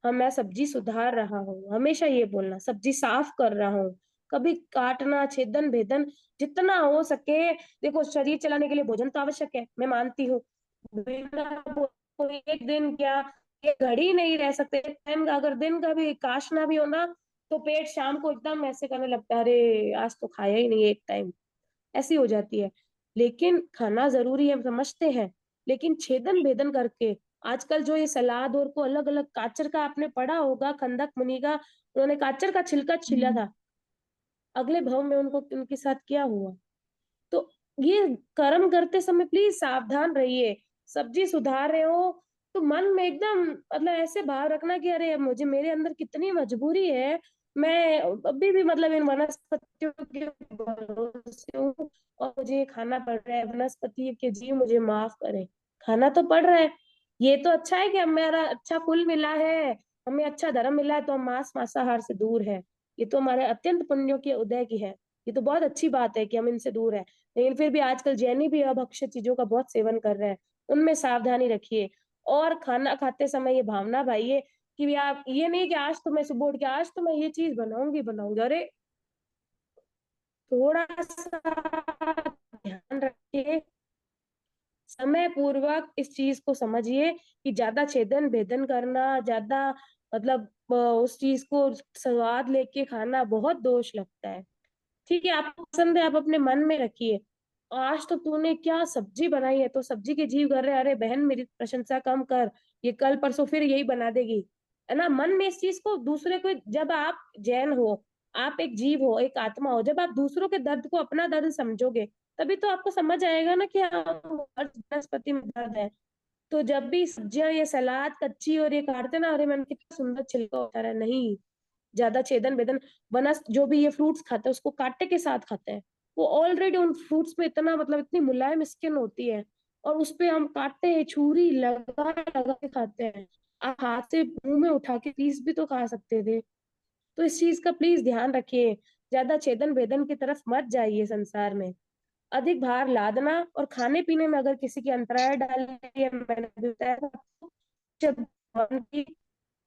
हाँ मैं सब्जी सुधार रहा हूँ, हमेशा ये बोलना, सब्जी साफ कर रहा हूँ। कभी काटना छेदन भेदन जितना हो सके। देखो शरीर चलाने के लिए भोजन तो आवश्यक है, मैं मानती हूँ। बिना कोई एक दिन क्या, एक घड़ी नहीं रह सकते। टाइम का अगर दिन का भी काशना भी हो ना, तो पेट शाम को एकदम ऐसे करने लगता है, अरे आज तो खाया ही नहीं एक टाइम, ऐसी हो जाती है। लेकिन खाना जरूरी है, समझते हैं, लेकिन छेदन भेदन करके। आजकल जो ये सलाद और को अलग अलग, काचर का आपने पढ़ा होगा, खंदक मुनि का, उन्होंने काचर का छिलका छिला था, अगले भाव में उनको उनके साथ क्या हुआ। तो ये कर्म करते समय प्लीज सावधान रहिए। सब्जी सुधार रहे हो तो मन में एकदम मतलब ऐसे भाव रखना कि अरे मुझे, मेरे अंदर कितनी मजबूरी है, मैं अभी भी मतलब इन वनस्पतियों के भरोसे हूँ और मुझे ये खाना पड़ रहा है। वनस्पति के जीव मुझे माफ करें, खाना तो पड़ रहा है। ये तो अच्छा है कि हमारा अच्छा कुल मिला है, हमें अच्छा धर्म मिला है, तो हम मांस मांसाहार से दूर है। ये तो हमारे अत्यंत पुण्यों के उदय की है। ये तो बहुत अच्छी बात है कि हम इनसे दूर है। लेकिन फिर भी आजकल जैनी भी अभक्ष्य चीजों का बहुत सेवन कर रहे हैं, उनमें सावधानी रखिए। और खाना खाते समय ये भावना भाइये कि आप ये नहीं कि आज तो मैं सुबह उठ के आज तो मैं ये चीज बनाऊंगी बनाऊंगी, अरे थोड़ा सा ध्यान रखिए, समय पूर्वक इस चीज को समझिए कि ज्यादा छेदन भेदन करना, ज्यादा मतलब उस चीज को स्वाद लेके खाना बहुत दोष लगता है। ठीक है आपको पसंद है, आप अपने मन में रखिए। आज तो तूने क्या सब्जी बनाई है, तो सब्जी के जीव कर रहे हैं, अरे बहन मेरी प्रशंसा कम कर, ये कल परसों फिर यही बना देगी, है ना। मन में इस चीज को दूसरे को, जब आप जैन हो, आप एक जीव हो, एक आत्मा हो, जब आप दूसरों के दर्द को अपना दर्द समझोगे, तभी तो आपको समझ आएगा ना कि हाँ हर वनस्पति में दर्द है। तो जब भी सब्जियां ये सलाद कच्ची और ये काटते ना, अरे मैंने कितना सुंदर छिलका उतारा है, नहीं ज्यादा छेदन बेदन। वनस जो भी ये फ्रूट्स खाते हैं उसको कांटे के साथ खाते हैं, वो ऑलरेडी उन फ्रूट्स में इतना मतलब इतनी मुलायम स्किन होती है, और उस पे हम काटते हैं, छुरी लगा लगा के खाते हैं। आप हाथ से मुंह में उठा के पीस भी तो खा सकते थे। तो इस चीज का प्लीज ध्यान रखिए, ज्यादा छेदन भेदन की तरफ मत जाइए संसार में। अधिक भार लादना और खाने पीने में अगर किसी की अंतराय डालनी है, मैंने बताया था आपको, जब भगवान की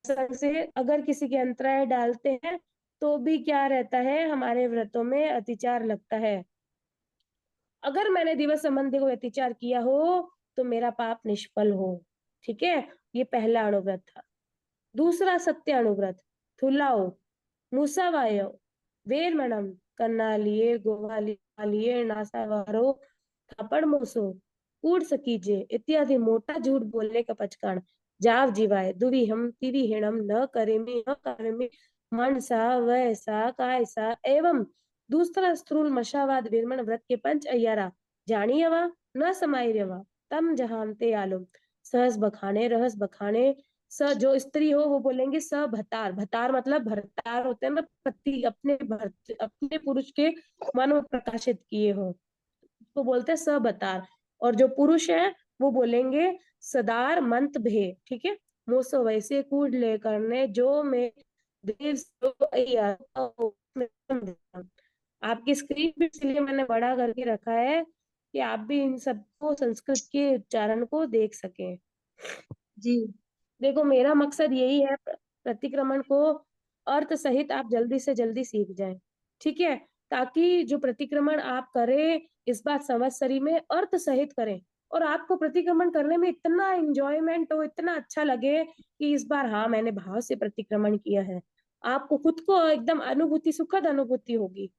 संग से अगर किसी के अंतराय डालते हैं तो भी क्या रहता है, हमारे व्रतों में अतिचार लगता है। अगर मैंने दिवस संबंधी को अतिचार किया हो तो मेरा पाप निष्फल हो, ठीक है। ये पहला अणुव्रत था। दूसरा सत्य अणुव्रत, थुलाओ मुसावायो वेरमणम कन्नालिये गोवालिये नासावारो थापड़ मोसो कूड़ सकीजे इत्यादि मोटा झूठ बोलने का पचकान जाव जीवाय दुवी हम तिवी हिणम न करेमी मनसा वैसा कायसा एवं दूसरा स्थूल मशावाद विरमण व्रत के पंच अय्यारा जानियवा न समायवा तम जहानते आलम सहस बखाने रहस बखाने स जो स्त्री हो वो बोलेंगे स भतार, भतार मतलब भरतार होते हैं ना, पति अपने पुरुष के मन में प्रकाशित किए हो तो बोलते हैं स भतार। और जो पुरुष है वो बोलेंगे सदार मंत भे, ठीक है। मोसो वैसे कूड़ ले करने जो में देव आपकी स्क्रीन भी इसलिए मैंने बड़ा करके रखा है कि आप भी इन सबको संस्कृत के उच्चारण को देख सकें। जी देखो मेरा मकसद यही है प्रतिक्रमण को अर्थ सहित आप जल्दी से जल्दी सीख जाएं, ठीक है, ताकि जो प्रतिक्रमण आप करें इस बार संवत्सरी में अर्थ सहित करें और आपको प्रतिक्रमण करने में इतना एंजॉयमेंट हो, इतना अच्छा लगे कि इस बार हाँ मैंने भाव से प्रतिक्रमण किया है। आपको खुद को एकदम अनुभूति, सुखद अनुभूति होगी।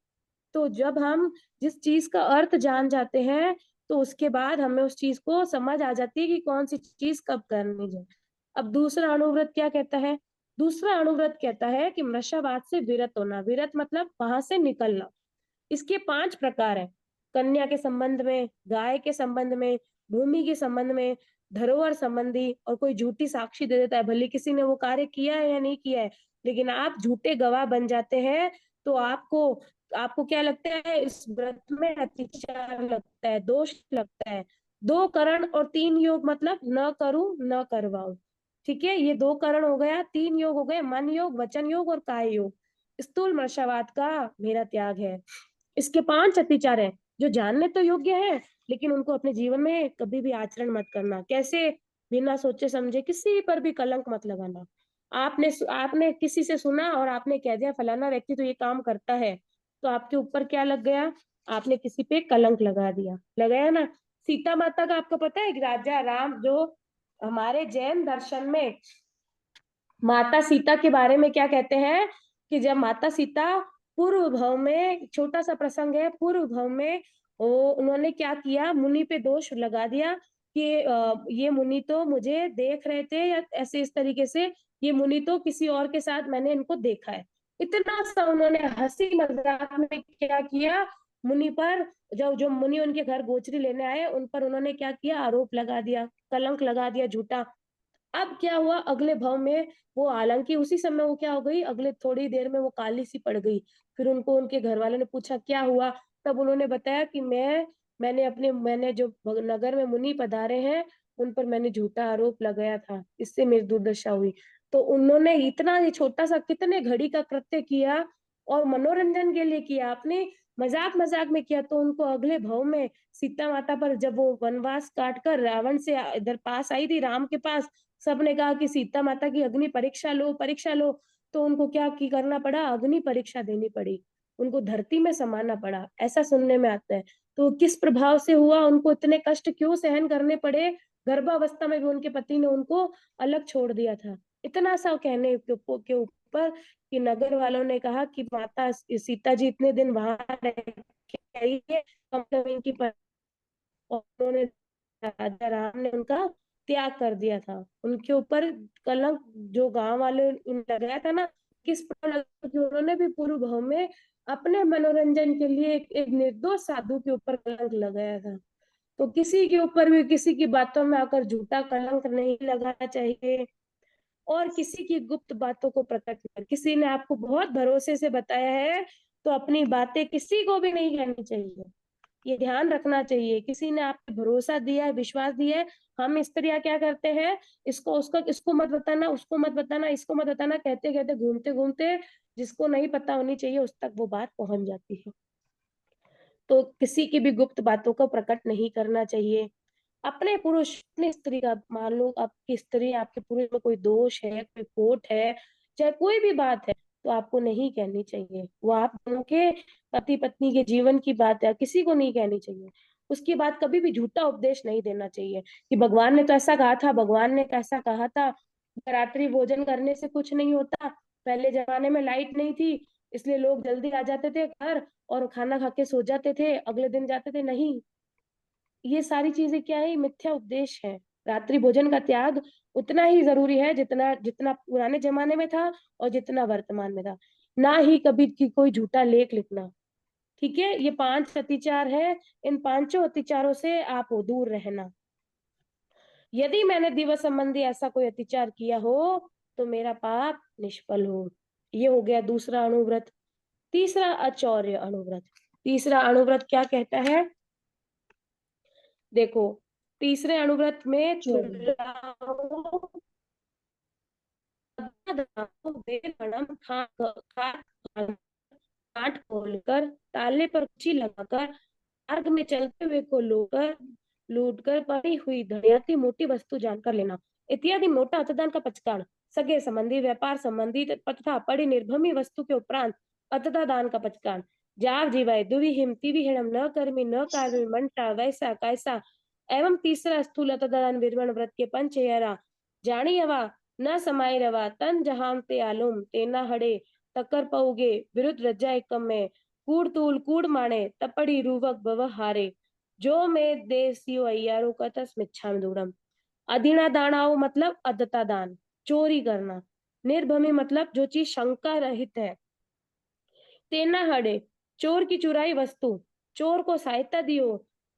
तो जब हम जिस चीज का अर्थ जान जाते हैं तो उसके बाद हमें उस चीज को समझ आ जाती है कि कौन सी चीज कब करनी है। अब दूसरा अणुव्रत क्या कहता है? दूसरा अणुव्रत कहता है कि मृषावाद से विरत होना। विरत मतलब वहां से निकलना। इसके 5 प्रकार है। कन्या के संबंध में, गाय के संबंध में, भूमि के संबंध में, धरोहर संबंधी, और कोई झूठी साक्षी दे देता है, भले किसी ने वो कार्य किया है या नहीं किया है, लेकिन आप झूठे गवाह बन जाते हैं तो आपको आपको क्या लगता है? इस व्रत में अतिचार लगता है, दोष लगता है। 2 करण और 3 योग मतलब न करूं न करवाऊं, ठीक है। ये 2 करण हो गया, 3 योग हो गए, मन योग, वचन योग और काय योग। स्थूल मर्शावाद का मेरा त्याग है। इसके 5 अतिचार हैं जो जानने तो योग्य है, लेकिन उनको अपने जीवन में कभी भी आचरण मत करना। कैसे? बिना सोचे समझे किसी पर भी कलंक मत लगाना। आपने किसी से सुना और आपने कह दिया फलाना व्यक्ति तो ये काम करता है, तो आपके ऊपर क्या लग गया? आपने किसी पे कलंक लगा दिया, लगाया ना। सीता माता का आपको पता है कि राजा राम, जो हमारे जैन दर्शन में माता सीता के बारे में क्या कहते हैं कि जब माता सीता पूर्व भव में, छोटा सा प्रसंग है, पूर्व भव में वो उन्होंने क्या किया, मुनि पे दोष लगा दिया कि ये मुनि तो मुझे देख रहे थे या ऐसे इस तरीके से, ये मुनि तो किसी और के साथ मैंने इनको देखा है। इतना सा उन्होंने हंसी मजाक में क्या किया, मुनि पर, जो जो मुनि उनके घर गोचरी लेने आए उन पर उन्होंने क्या किया, आरोप लगा दिया, कलंक लगा दिया झूठा। अब क्या हुआ अगले भव में, वो हालांकि उसी समय वो क्या हो गई, अगले थोड़ी देर में वो काली सी पड़ गई। फिर उनको उनके घर वालों ने पूछा क्या हुआ, तब उन्होंने बताया कि मैंने जो नगर में मुनि पधारे हैं उन पर मैंने झूठा आरोप लगाया था, इससे मेरी दुर्दशा हुई। तो उन्होंने इतना ये छोटा सा कितने घड़ी का कृत्य किया और मनोरंजन के लिए किया, आपने मजाक मजाक में किया, तो उनको अगले भव में सीता माता पर, जब वो वनवास काट कर रावण से इधर पास आई थी राम के पास, सबने कहा कि सीता माता की अग्नि परीक्षा लो, परीक्षा लो, तो उनको क्या की करना पड़ा, अग्नि परीक्षा देनी पड़ी, उनको धरती में समाना पड़ा, ऐसा सुनने में आता है। तो किस प्रभाव से हुआ, उनको इतने कष्ट क्यों सहन करने पड़े? गर्भावस्था में भी उनके पति ने उनको अलग छोड़ दिया था। इतना सा कहने के ऊपर कि नगर वालों ने कहा कि माता सीता जी इतने दिन वहां रह के आई है, मतलब इनकी और उन्होंने, राजा राम ने उनका त्याग कर दिया था, उनके ऊपर कलंक जो गांव वाले लगाया था ना, किस प्रकार लगा कि उन्होंने भी पूर्व भव में अपने मनोरंजन के लिए एक निर्दोष साधु के ऊपर कलंक लगाया था। तो किसी के ऊपर भी किसी की बातों में आकर झूठा कलंक नहीं लगाना चाहिए, और किसी की गुप्त बातों को प्रकट कर, किसी ने आपको बहुत भरोसे से बताया है तो अपनी बातें किसी को भी नहीं कहनी चाहिए। ये ध्यान रखना चाहिए, किसी ने आपको भरोसा दिया है, विश्वास दिया है। हम स्त्रियां क्या करते हैं, इसको उसको, इसको मत बताना, उसको मत बताना, इसको मत बताना, कहते कहते घूमते घूमते जिसको नहीं पता होनी चाहिए उस तक वो बात पहुंच जाती है। तो किसी की भी गुप्त बातों को प्रकट नहीं करना चाहिए। अपने पुरुष, अपनी स्त्री का, मान लो आपकी स्त्री, आपके पुरुष में कोई दोष है, कोई खोट है, चाहे कोई भी बात है, तो आपको नहीं कहनी चाहिए। वो आप दोनों के पति पत्नी के जीवन की बात है, किसी को नहीं कहनी चाहिए। उसके बाद कभी भी झूठा उपदेश नहीं देना चाहिए कि भगवान ने तो ऐसा कहा था, भगवान ने कैसा कहा था, रात्रि भोजन करने से कुछ नहीं होता, पहले जमाने में लाइट नहीं थी इसलिए लोग जल्दी आ जाते थे घर और खाना खा के सो जाते थे, अगले दिन जाते थे। नहीं, ये सारी चीजें क्या है, मिथ्या उपदेश है। रात्रि भोजन का त्याग उतना ही जरूरी है जितना जितना पुराने जमाने में था और जितना वर्तमान में था। ना ही कभी की कोई झूठा लेख लिखना। ठीक है, ये 5 अतिचार है, इन 5 अतिचारों से आप दूर रहना। यदि मैंने दिवस संबंधी ऐसा कोई अतिचार किया हो तो मेरा पाप निष्फल हो। ये हो गया दूसरा अणुव्रत। तीसरा अचौर्य अणुव्रत। तीसरा अणुव्रत क्या कहता है, देखो, तीसरे अणुव्रत में चोरी। काट खोलकर ताले पर कुर्सी लगाकर मार्ग में चलते हुए को लोकर लूट कर पड़ी हुई धड़ियाती मोटी वस्तु जानकर लेना इत्यादि मोटा अतदान का पचकान। सगे संबंधी, व्यापार संबंधी तथा पड़ी निर्भमी वस्तु के उपरांत अतदा दान का पचकान। जाव जीवाय दुवि हिम तिवि हिणम न कर्मी न कार्मी मंटा वैसा कैसा। एवं तीसरा स्थूल अतदान विरमण व्रत के पंच येरा जानी हवा न समाई रवा तन जहां ते आलुम तेना हड़े तकर पउगे विरुद्ध रज्जा एकम में कूड़ तूल कूड़ माणे तपड़ी रूवक बव हारे जो में देसियो अय्यारो का तस्मिच्छाम दूरम। अधीना दानाओ मतलब अदता दान, चोरी करना। निर्भमी मतलब जो चीज शंका रहित है। तेना हड़े चोर की चुराई वस्तु, चोर को सहायता दियो,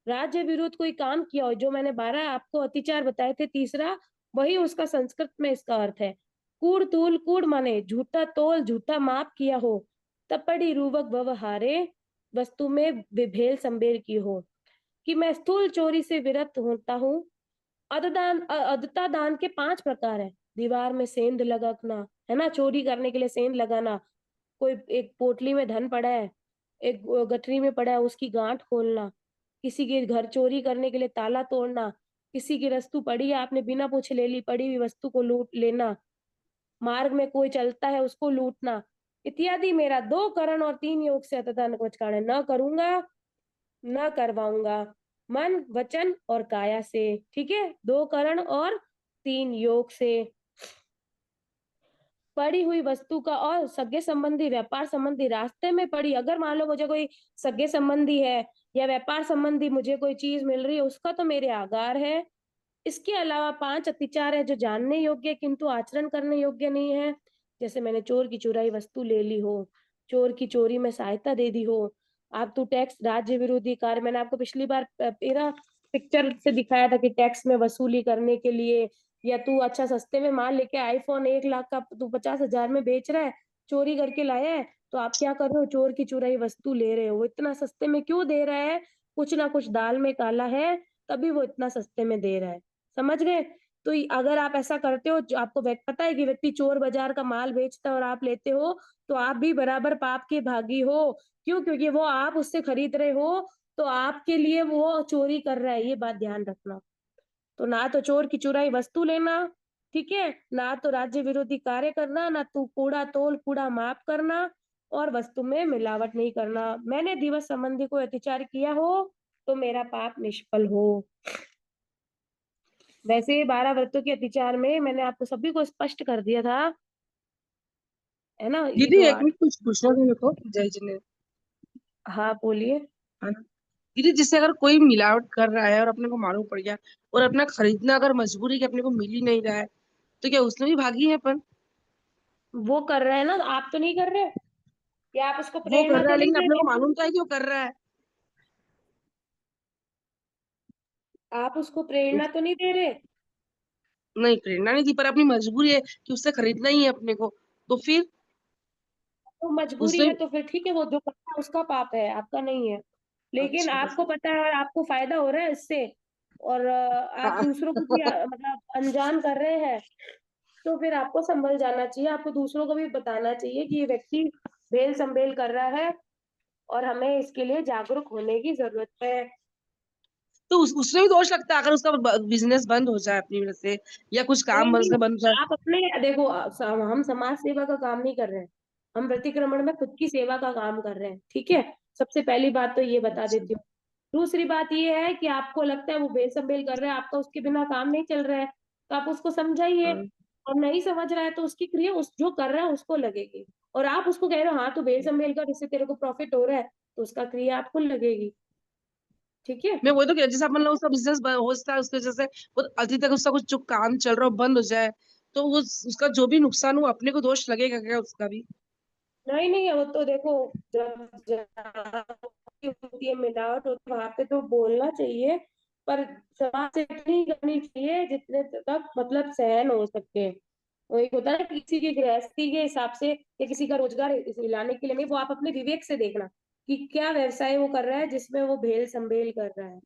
राज्य विरुद्ध कोई काम किया हो, जो मैंने 12 आपको अतिचार बताए थे, तीसरा वही उसका संस्कृत में इसका अर्थ है। कूड़ तूल, कूड़ माने झूठा तोल झूठा माप किया हो। तपड़ी रूवक व्यवहारे वस्तु में विभेल संबेर की हो, कि मैं स्थूल चोरी से विरत होता हूँ। अदता दान के 5 प्रकार है। दीवार में सेंध लगाना, है ना, चोरी करने के लिए सेंध लगाना। कोई एक पोटली में धन पड़ा है, एक गठरी में पड़ा है, उसकी गांठ खोलना। किसी के घर चोरी करने के लिए ताला तोड़ना। किसी की वस्तु पड़ी है, आपने बिना पूछे ले ली, पड़ी हुई वस्तु को लूट लेना। मार्ग में कोई चलता है उसको लूटना इत्यादि। मेरा 2 करण और 3 योग से अतः न करूंगा न करवाऊंगा, मन वचन और काया से। ठीक है, 2 करण और 3 योग से। पड़ी हुई वस्तु का और सगे संबंधी, व्यापार संबंधी, रास्ते में पड़ी, अगर मान लो मुझे कोई सगे संबंधी है या व्यापार संबंधी मुझे कोई चीज मिल रही है, उसका तो मेरे आगार है। इसके अलावा 5 अतिचार है जो जानने योग्य किंतु आचरण करने योग्य नहीं है। जैसे मैंने चोर की चुराई वस्तु ले ली हो, चोर की चोरी में सहायता दे दी हो, आप तो टैक्स राज्य विरोधी कार्य, मैंने आपको पिछली बार मेरा पिक्चर से दिखाया था कि टैक्स में वसूली करने के लिए, या तू अच्छा सस्ते में माल लेके आईफोन 1 लाख का तू 50,000 में बेच रहा है, चोरी करके लाया है, तो आप क्या कर रहे हो, चोर की चुराई वस्तु ले रहे हो। वो इतना सस्ते में क्यों दे रहा है, कुछ ना कुछ दाल में काला है, तभी वो इतना सस्ते में दे रहा है। समझ गए? तो अगर आप ऐसा करते हो, जो आपको पता है कि व्यक्ति चोर बाजार का माल बेचता है और आप लेते हो, तो आप भी बराबर पाप के भागी हो। क्यों? क्योंकि वो आप उससे खरीद रहे हो, तो आपके लिए वो चोरी कर रहा है, ये बात ध्यान रखना। तो ना तो चोर की चुराई वस्तु लेना, ठीक है, ना तो राज्य विरोधी कार्य करना, ना तू कूड़ा तोल कूड़ा माप करना, और वस्तु में मिलावट नहीं करना। मैंने दिवस संबंधी कोई अतिचार किया हो तो मेरा पाप निष्फल हो। वैसे 12 व्रतों के अतिचार में मैंने आपको सभी को स्पष्ट कर दिया था, है ना, ये दीदी जो एक मिनट कुछ पूछना था मेरे को, जय जिने। हाँ बोलिए। है ना दीदी, जिससे अगर कोई मिलावट कर रहा है और अपने को मालूम पड़ गया और अपना खरीदना अगर मजबूरी कि अपने को मिल ही नहीं रहा है, तो क्या उसमें भी भागी है अपन? वो कर रहे हैं ना, आप तो नहीं कर रहे, या आप उसको वो कर प्रेरणा रहा तो है नहीं लेकिन दे अपने को रहे, मालूम तो है कि वो कर रहा है। आप उसको प्रेरणा तो नहीं दे रहे। नहीं, प्रेरणा नहीं दी, पर अपनी मजबूरी है कि उससे खरीदना ही है अपने को, तो फिर तो मजबूरी है उससे। तो फिर ठीक है, वो जो करता है उसका पाप है, आपका नहीं है। लेकिन अच्छा आपको पता है और आपको फायदा हो रहा है इससे, और आप दूसरों को भी मतलब अनजान कर रहे हैं, तो फिर आपको संभल जाना चाहिए। आपको दूसरों को भी बताना चाहिए कि ये व्यक्ति बेल संबेल कर रहा है और हमें इसके लिए जागरूक होने की जरूरत है। तो उसमें भी दोष लगता है अगर उसका बिजनेस बंद हो जाए अपनी वजह से, या कुछ नहीं काम नहीं, बंद हो जाए। आप अपने देखो, हम समाज सेवा का काम नहीं कर रहे हैं, हम प्रतिक्रमण में खुद की सेवा का काम कर रहे हैं। ठीक है, सबसे पहली बात तो ये बता अच्छा। देती हूँ। दूसरी बात ये है कि आपको लगता है वो बेसंबेल कर रहा है, आपका उसके बिना काम नहीं चल रहा है, तो आप उसको समझाइए। और नहीं समझ रहा है तो उसकी क्रिया उस जो कर रहा है उसको लगेगी। और आप उसको कह रहे हो हाँ तू बेसंबेल कर, इससे तेरे को प्रॉफिट हो रहा है, तो उसका क्रिया आपको लगेगी। ठीक है। मैं वही तो कह, जैसे अपन लोग उसका बिजनेस हो सकता है, उसके वजह से वो अभी तक उसका कुछ जो काम चल रहा हो बंद हो जाए, तो वो उसका जो भी नुकसान हो अपने को दोष लगेगा क्या उसका भी? नहीं नहीं, वो तो देखो, जब जहाँ होती है मिलावट होती है वहां पे तो बोलना चाहिए, पर समाज से नहीं करनी चाहिए जितने तक मतलब सहन हो सके। वो एक होता है ना, किसी की गृहस्थी के हिसाब से या किसी का रोजगार लाने के लिए नहीं, वो आप अपने विवेक से देखना कि क्या व्यवसाय वो कर रहा है जिसमें वो भेल संभेल कर रहा है।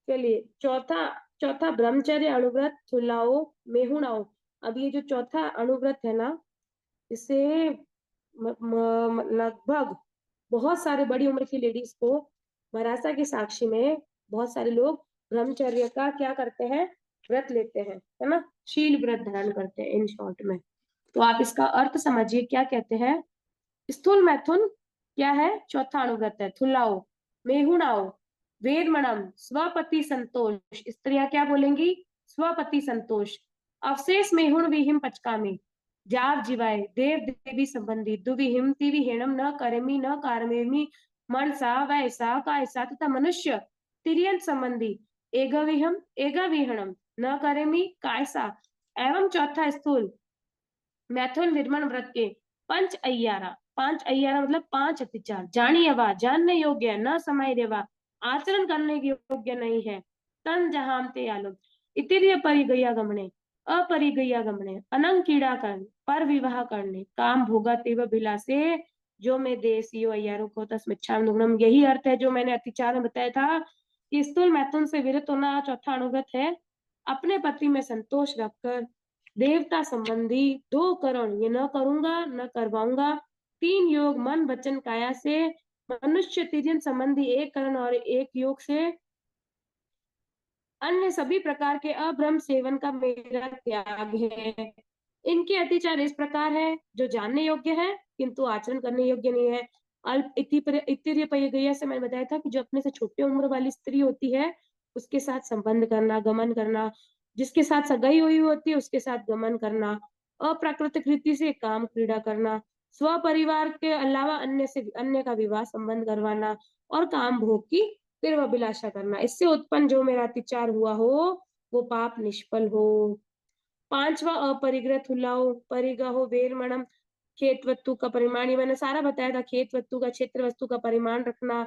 चलिए, चौथा चौथा ब्रह्मचर्य अणुव्रत तुलाओ मेहुणाओ। अब ये जो चौथा अणुव्रत है ना, इसे लगभग बहुत सारे बड़ी उम्र की लेडीज को मरासा के साक्षी में बहुत सारे लोग ब्रह्मचर्य का क्या करते हैं, व्रत लेते हैं, है ना, शील व्रत धारण करते हैं इन शॉर्ट में। तो आप इसका अर्थ समझिए क्या कहते हैं। स्थूल मैथुन क्या है, चौथा अनुव्रत है। थुलाओ मेहुणाओ वेदमणम स्वपति संतोष, स्त्रियां क्या बोलेंगी, स्वपति संतोष। अवशेष मेहुण विहिम पचकामी, जाव जीवाय देव देवी संबंधी दुविहिम तिविहीणम न करेमी न कारमेमी मनसा वैसा कायसा तथा मनुष्य तिर्यंत संबंधी एगविहम एगविहणम न करेमी कायसा। एवं चौथा स्थूल मैथुन निर्मण व्रत के पंच अय्यारा, पांच अय्यारा मतलब पांच अतिचार, जानियवा जानने योग्य न समय देवा, आचरण करने के योग्य नहीं है। तन जहां ते आलोक इतिर्य परिगया गमने अपरिगया गमने अनंग कीड़ा करने पर विवाह करने काम भोगा तेव भिलासे जो मैं देसियो अय्यारों को तस्मिच्छाम दुग्नम। यही अर्थ है जो मैंने अतिचार में बताया था कि स्थूल मैथुन से विरत होना चौथा अनुगत है। अपने पति में संतोष रखकर देवता संबंधी दो करण, ये न करूंगा न करवाऊंगा, तीन योग मन वचन काया से, मनुष्य तिर्यन संबंधी एक करण और एक योग से, अन्य सभी प्रकार के अब्रह्म सेवन का मेरा त्याग है। इनके अतिचार इस प्रकार है जो जानने योग्य है किंतु आचरण करने योग्य नहीं है। अल्प इतिर्य परिगया से मैंने बताया था कि जो अपने से छोटे उम्र वाली स्त्री होती है उसके साथ संबंध करना, गमन करना, जिसके साथ सगाई हुई होती है उसके साथ गमन करना, अप्राकृतिक रीति से काम क्रीड़ा करना, स्व परिवार के अलावा अन्य का विवाह संबंध करवाना और काम भोग की फिर वह अभिलाषा करना, इससे उत्पन्न जो मेरा अतिचार हुआ हो वो पाप निष्फल हो। पांचवा अपरिग्रह तुलाओ परिगहो वेरमणम, खेत वस्तु का परिमाण, ये मैंने सारा बताया था, खेत वस्तु का क्षेत्र वस्तु का परिमाण रखना।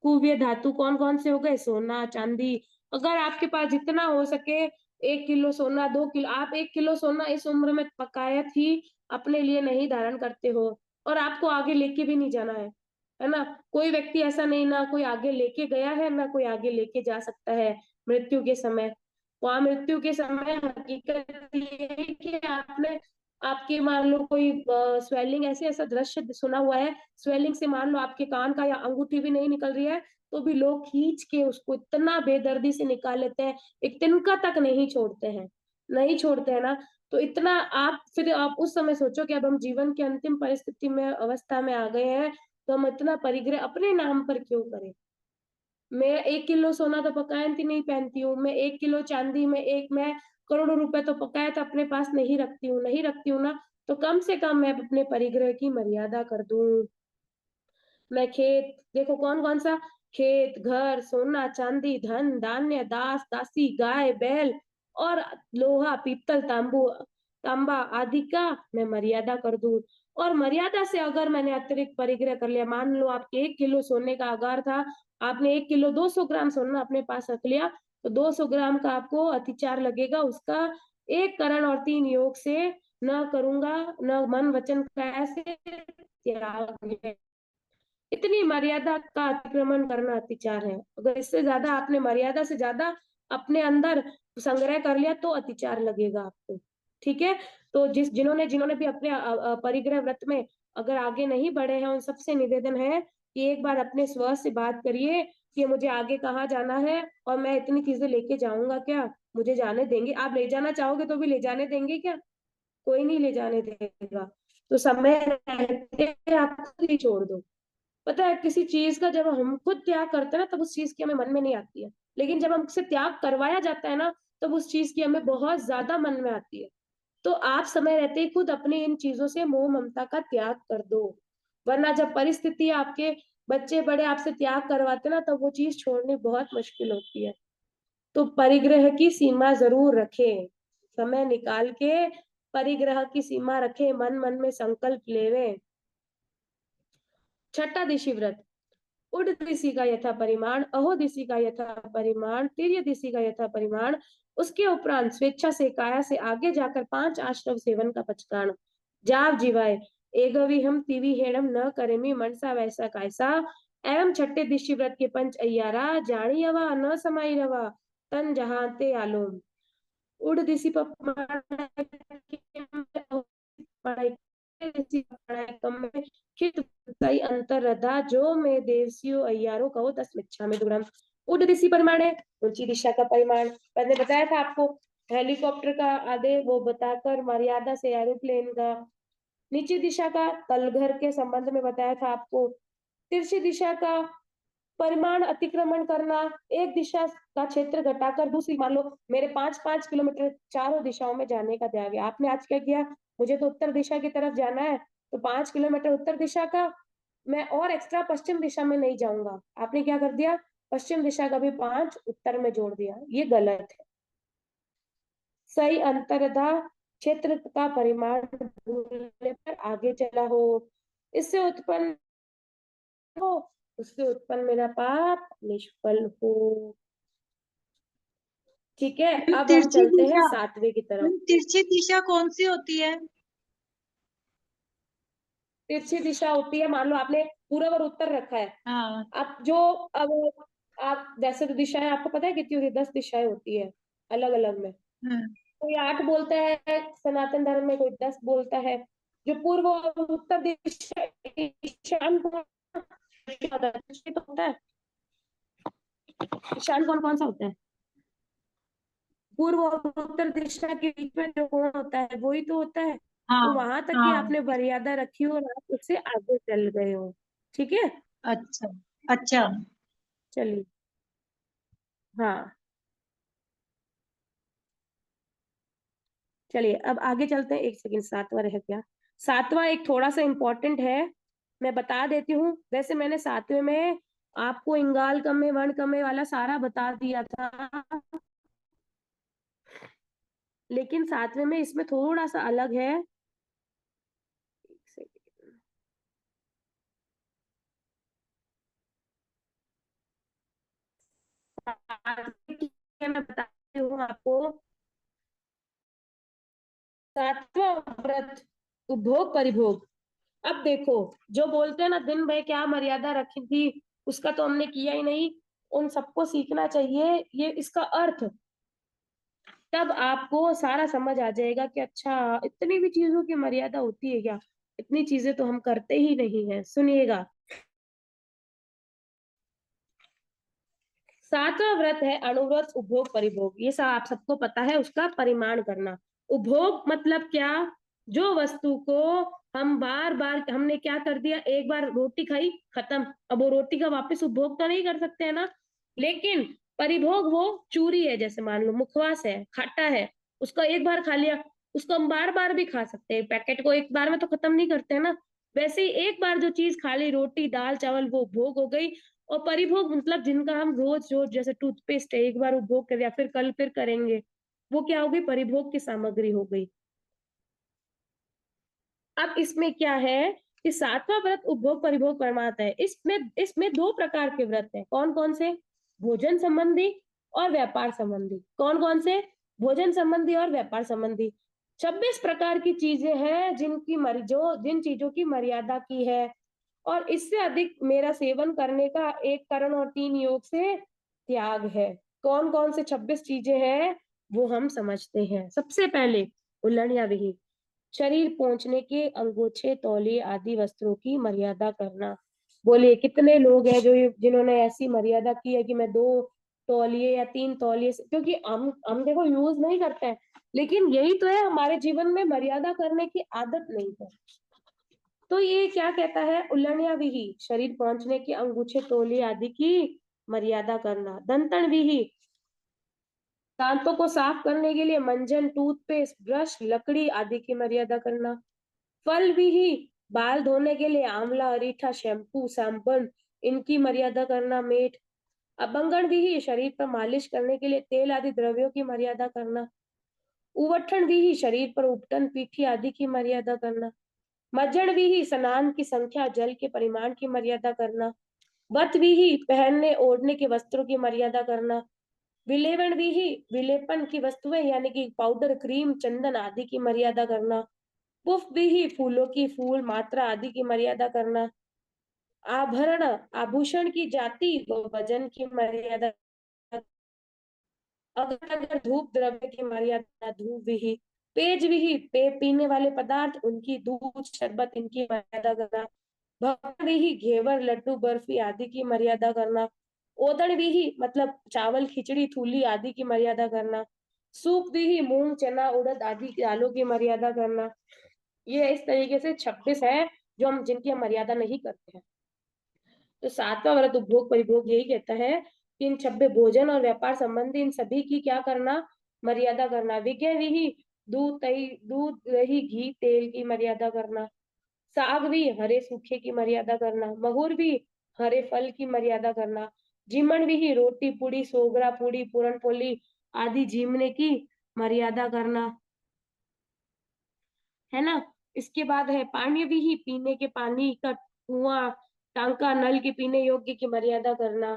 कुव्य धातु कौन कौन से हो गए, सोना चांदी, अगर आपके पास जितना हो सके 1 किलो सोना, 2 किलो, आप 1 किलो सोना इस उम्र में पकायत ही अपने लिए नहीं धारण करते हो और आपको आगे लेके भी नहीं जाना है ना। कोई व्यक्ति ऐसा नहीं, ना कोई आगे लेके गया है ना कोई आगे लेके जा सकता है मृत्यु के समय। वहां मृत्यु के समय हकीकत ये है कि आपने आपके मान लो कोई स्वेलिंग, ऐसे ऐसा दृश्य सुना हुआ है, स्वेलिंग से मान लो आपके कान का या अंगूठी भी नहीं निकल रही है तो भी लोग खींच के उसको इतना बेदर्दी से निकाल लेते हैं, एक तिनका तक नहीं छोड़ते हैं, नहीं छोड़ते हैं ना। तो इतना आप फिर आप उस समय सोचो कि अब हम जीवन की अंतिम परिस्थिति में अवस्था में आ गए हैं तो हम इतना परिग्रह अपने नाम पर क्यों करें। मैं 1 किलो सोना तो पकायती नहीं पहनती हूँ, मैं 1 किलो चांदी में मैं करोड़ों रुपए तो पकाया तो अपने पास नहीं रखती हूँ, नहीं रखती हूँ ना, तो कम से कम मैं अपने परिग्रह की मर्यादा कर दूं। मैं खेत देखो कौन कौन सा, खेत घर सोना चांदी धन धान्य दास दासी गाय बैल और लोहा पीतल तांबा आदि का मैं मर्यादा कर दूं। और मर्यादा से अगर मैंने अतिरिक्त परिग्रह कर लिया, मान लो आपके 1 किलो सोने का आगार था, आपने 1 किलो 200 ग्राम सोना अपने पास रख लिया, तो 200 ग्राम का आपको अतिचार लगेगा, उसका एक करण और 3 योग से न करूंगा न मन वचन काया से त्याग है। इतनी मर्यादा का अतिक्रमण करना अतिचार है। अगर इससे ज्यादा आपने मर्यादा से ज्यादा अपने अंदर संग्रह कर लिया तो अतिचार लगेगा आपको। ठीक है। तो जिन्होंने जिन्होंने भी अपने परिग्रह व्रत में अगर आगे नहीं बढ़े हैं उन सबसे निवेदन है कि एक बार अपने स्व से बात करिए कि मुझे आगे कहाँ जाना है और मैं इतनी चीजें लेके जाऊंगा क्या, मुझे जाने देंगे, आप ले जाना चाहोगे तो भी ले जाने देंगे क्या, कोई नहीं ले जाने देगा। तो समय रहते आप खुद ही छोड़ दो। पता है किसी चीज का जब हम खुद त्याग करते हैं ना, तब उस चीज की हमें मन में नहीं आती है, लेकिन जब हमसे त्याग करवाया जाता है ना, तब उस चीज की हमें बहुत ज्यादा मन में आती है। तो आप समय रहते ही खुद अपनी इन चीजों से मोह ममता का त्याग कर दो, वरना जब परिस्थिति आपके बच्चे बड़े आपसे त्याग करवाते ना, तब वो चीज छोड़नी बहुत मुश्किल होती है। तो परिग्रह की सीमा जरूर रखें, समय निकाल के परिग्रह की सीमा रखें, मन मन में संकल्प लेवे। छठा दिशि व्रत, उड दिशि का यथा परिमाण, अहो दिशि का यथा परिमाण, तिर्य दिशि का यथा परिमाण। उसके उपरांत स्वेच्छा से काया से आगे जाकर 5 आश्रव सेवन का पचकाण। जाव जीवाय एगवी हम तिवी हेणम न करेमी मनसा वैसा कायसा। एवं छठे दिशि व्रत के पंच अय्यारा जानी यवा न समाई रवा तन जहाते आलोम। उड दिशि अंतर रधा जो मैं देवसियो अय्यारो कहो तस्मिच्छा में दूरम। उड दिशि परिमाण है, ऊंची दिशा का परिमाण। मैंने बताया था आपको, हेलीकॉप्टर का आधे वो बताकर मर्यादा से एरोप्लेन का। नीचे दिशा का तलघर के संबंध में बताया था आपको। तिरछी दिशा का परिमाण अतिक्रमण करना, एक दिशा का क्षेत्र घटाकर दूसरी, मान लो मेरे 5-5 किलोमीटर चारों दिशाओं में जाने का त्याग है, आपने आज क्या किया, मुझे तो उत्तर दिशा की तरफ जाना है, तो 5 किलोमीटर उत्तर दिशा का मैं और एक्स्ट्रा पश्चिम दिशा में नहीं जाऊंगा, आपने क्या कर दिया, पश्चिम दिशा का भी 5 उत्तर में जोड़ दिया, ये गलत है। सही अंतरदा क्षेत्र का परिमाण भूलने पर आगे चला हो, इससे उत्पन्न हो, उससे उत्पन्न मेरा पाप निष्फल हो। ठीक है, अब हम तिरछी चलते हैं दिशा, 7वें की तरफ। तिरछी दिशा कौन सी होती है? तिरछी दिशा होती है, मान लो आपने पूर्व और उत्तर रखा है, हाँ। अब जो, अब आप वैसे तो दिशाएं आपको पता है कितनी होती है, 10 दिशाएं होती है अलग अलग में, हम्म। कोई 8 बोलता है सनातन धर्म में, कोई 10 बोलता है। जो पूर्व और उत्तर दिशा, ईशान कौन तो होता है, ईशान कौन कौन सा होता है, पूर्व और उत्तर दिशा के बीच में जो कोण होता है वही तो होता है। तो हाँ। वहां तक की हाँ। आपने मर्यादा रखी हो और आप उससे आगे चल गए हो। ठीक है, अच्छा। अच्छा। चलिए। हाँ, चलिए अब आगे चलते हैं, एक सेकंड, 7वां रह गया। 7वां एक थोड़ा सा इम्पोर्टेंट है, मैं बता देती हूँ। वैसे मैंने 7वें में आपको इंगाल कमे वर्ण कमे वाला सारा बता दिया था, लेकिन 7वें में इसमें थोड़ा सा अलग है। एक सेकंड, मैं बताती हूँ आपको। 7वां व्रत उपभोग परिभोग। अब देखो, जो बोलते हैं ना दिन में क्या मर्यादा रखी थी, उसका तो हमने किया ही नहीं, उन सबको सीखना चाहिए ये इसका अर्थ। तब आपको सारा समझ आ जाएगा कि अच्छा इतनी भी चीजों की मर्यादा होती है क्या, इतनी चीजें तो हम करते ही नहीं है। सुनिएगा, 7वां व्रत है अणुव्रत उपभोग परिभोग। ये सब आप सबको पता है, उसका परिमाण करना। उपभोग मतलब क्या, जो वस्तु को हम बार बार, हमने क्या कर दिया, एक बार रोटी खाई खत्म, अब वो रोटी का वापस उपभोग तो नहीं कर सकते है ना। लेकिन परिभोग वो चूरी है, जैसे मान लो मुखवास है, खट्टा है, उसको एक बार खा लिया, उसको हम बार बार भी खा सकते हैं, पैकेट को एक बार में तो खत्म नहीं करते हैं ना। वैसे ही एक बार जो चीज खा ली, रोटी दाल चावल, वो भोग हो गई। और परिभोग मतलब जिनका हम रोज रोज, जैसे टूथपेस्ट है, एक बार उपभोग कर, या फिर कल फिर करेंगे, वो क्या हो गई, परिभोग की सामग्री हो गई। अब इसमें क्या है कि 7वां व्रत उपभोग परिभोग परमार्थ है। इसमें इसमें 2 प्रकार के व्रत हैं, कौन कौन से, भोजन संबंधी और व्यापार संबंधी। कौन कौन से, भोजन संबंधी और व्यापार संबंधी। 26 प्रकार की चीजें हैं जिनकी जो जिन चीजों की मर्यादा की है, और इससे अधिक मेरा सेवन करने का एक करण और 3 योग से त्याग है। कौन कौन से 26 चीजें हैं वो हम समझते हैं। सबसे पहले उल्लण या विहित, शरीर पहुंचने के अंगोछे तौलिए आदि वस्त्रों की मर्यादा करना। बोलिए कितने लोग हैं जो जिन्होंने ऐसी मर्यादा की है कि मैं 2 तौलिए या 3 तौलिए क्योंकि हम देखो यूज नहीं करते हैं, लेकिन यही तो है, हमारे जीवन में मर्यादा करने की आदत नहीं है। तो ये क्या कहता है, उल्लण्या विहि, शरीर पहुंचने की अंगूठे तोली आदि की मर्यादा करना। दंतन विहि, दांतों को साफ करने के लिए मंजन, टूथपेस्ट, ब्रश, लकड़ी आदि की मर्यादा करना। फल विहि, बाल धोने के लिए आंवला, अरीठा, शैम्पू, साबुन, इनकी मर्यादा करना। मेट। अभंगन विहि, शरीर पर मालिश करने के लिए तेल आदि द्रव्यों की मर्यादा करना। उवठन विहि, शरीर पर उपटन, पीठी आदि की मर्यादा करना। मज्जन विहि, स्नान की संख्या, जल के परिमाण की मर्यादा करना। वत विहि, पहनने ओढ़ने के वस्त्रों की मर्यादा करना। विलेवन विहि, विलेपन की वस्तुएं यानी कि पाउडर, क्रीम, चंदन आदि की मर्यादा करना। पुष्प विहि, फूलों की फूल मात्रा आदि की मर्यादा करना। आभरण, आभूषण की जाति व वजन की मर्यादा। अगर धूप द्रव्य की मर्यादा। धूप विहि, पेज विहि, पे पीने वाले पदार्थ, उनकी दूध, शरबत, इनकी मर्यादा करना। भवन विहि, घेवर, लड्डू, बर्फी आदि की मर्यादा करना। ओदन विहि मतलब चावल, खिचड़ी, थूली आदि की मर्यादा करना। सूप विहि, मूंग, चना, उड़द आदि दालों की मर्यादा करना। ये इस तरीके से 26 है जो हम जिनकी हम मर्यादा नहीं करते हैं। तो 7वां व्रत उपभोग परिभोग यही कहता है कि इन 26 भोजन और व्यापार संबंधी इन सभी की क्या करना, मर्यादा करना। विज्ञ विहि, दूध, दही, घी, तेल की मर्यादा करना। साग भी, हरे सूखे की मर्यादा करना। महुर भी, हरे फल की मर्यादा करना। जीमन भी, रोटी, पूड़ी, सोगरा, पूड़ी, पूरन पोली आदि जीमने की मर्यादा करना, है ना। इसके बाद है पानी भी, पीने के पानी का कुआं, टांका, नल के पीने योग्य की मर्यादा करना।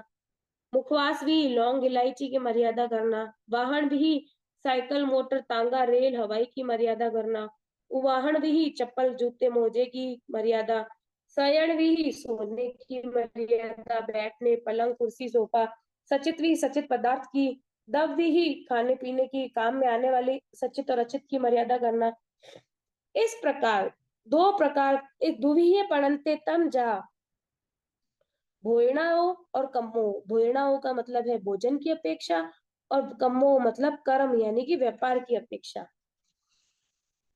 मुखवास भी, लौंग, इलायची की मर्यादा करना। वाहन भी, साइकिल, मोटर, तांगा, रेल, हवाई की मर्यादा करना। उवाहन भी, चप्पल, जूते, मोजे की मर्यादा। शयन भी, सोने की मर्यादा, बैठने, पलंग, कुर्सी, सोफा। सचित भी, सचित पदार्थ की। दव भी, खाने पीने की, काम में आने वाली सचित और अचित की मर्यादा करना। इस प्रकार दो प्रकार एक दुविहीय पढ़नते तम जा, भोयणाओ और कम्मो। भोयणाओ का मतलब है भोजन की अपेक्षा, और कम्मो मतलब कर्म यानी कि व्यापार की अपेक्षा।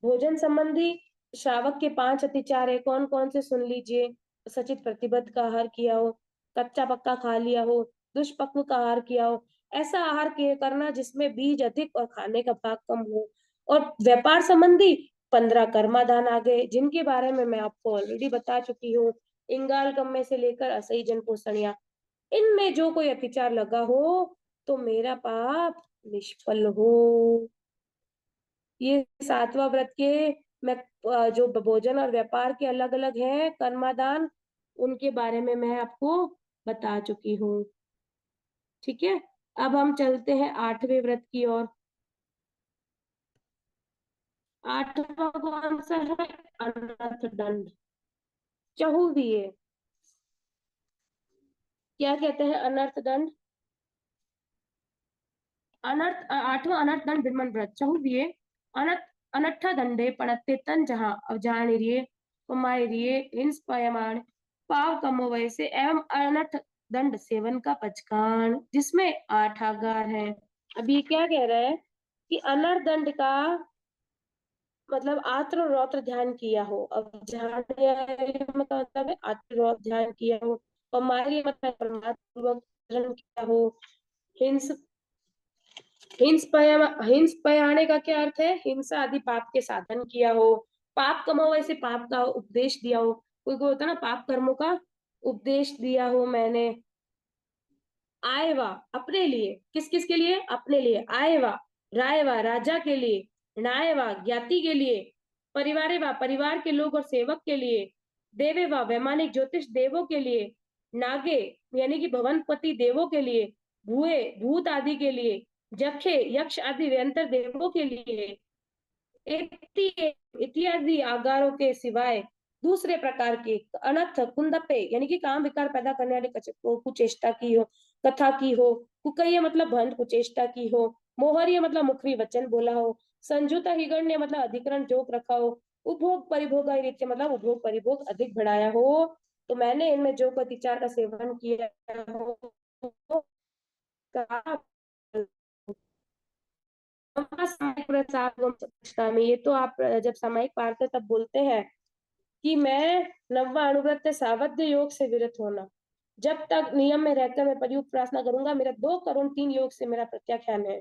भोजन संबंधी श्रावक के 5 अतिचार है, कौन कौन से सुन लीजिए। सचित प्रतिबद्ध का आहार किया हो, कच्चा पक्का खा लिया हो, दुष्पक्व का आहार किया हो, ऐसा आहार करना जिसमें बीज अधिक और खाने का भाग कम हो। और व्यापार संबंधी 15 कर्माधान आ गए, जिनके बारे में मैं आपको ऑलरेडी बता चुकी हूँ। इंगाल कम्मे से लेकर असही जन पोषणिया, इनमें जो कोई अतिचार लगा हो तो मेरा पाप निष्फल हो। ये 7वां व्रत के मैं जो भोजन और व्यापार के अलग अलग है कर्मादान, उनके बारे में मैं आपको बता चुकी हूँ। ठीक है, अब हम चलते हैं 8वें व्रत की ओर। 8वां कौन सा है, अनर्थ दंड। चहुविए, क्या कहते हैं अनर्थ दंड। अनर्थ 8वां अनर्थ दंड बिरमन व्रत चहुविए। अनर्थ अनट्ठा दंडे पणत्ते तन जहां अवजानिरिये कुमारिये हिंस पयमाण पाव कमो वैसे एवं अनर्थ दंड सेवन का पचकान, जिसमें 8 आगार है। अब ये क्या कह रहा है कि अनर्थ दंड का मतलब आत्र और रौद्र ध्यान किया हो। अब ध्यान मतलब है आत्र रौद्र ध्यान किया हो, और मार्य मतलब प्रमाद पूर्वक किया हो। हिंस हिंस पयाने का क्या अर्थ है, हिंसा आदि पाप के साधन किया हो। पाप कमाओ, ऐसे पाप का उपदेश दिया हो। कोई कोई होता ना पाप कर्मों का उपदेश दिया हो मैंने। आएवा, अपने लिए, किस किस के लिए, अपने लिए। आएवा, रायवा, राजा के लिए। नायवा, ज्ञाति के लिए। परिवारेवा, परिवार के लोग और सेवक के लिए। देवेवा, वैमानिक ज्योतिष देवों के लिए। नागे यानी कि भवनपति देवों के लिए। भूए, भूत आदि के लिए। जखे, यक्ष आदि व्यंतर देवों के लिए। इत्यादि आगारों के सिवाय दूसरे प्रकार के अनर्थ कुंदपे यानी कि काम विकार पैदा करने वाले कुचेष्टा की हो, कथा की हो। कुकैया मतलब भंड कुचेष्टा की हो। मोहरिया मतलब मुखरी वचन बोला हो। संजुता हिगण्य मतलब अधिकरण जोक रखा हो। उपभोग परिभोग मतलब उपभोग परिभोग अधिक बढ़ाया हो। तो मैंने इनमें जो अतिचार का सेवन किया हो सामयिक प्रसाद, ये तो आप जब सामयिक पारते तब बोलते हैं कि मैं नववा अनुव्रत सावध्य योग से विरत होना, जब तक नियम में रहकर मैं परियुक्त प्रार्थना करूंगा। मेरा 2 करुण 3 योग से मेरा प्रत्याख्यान है।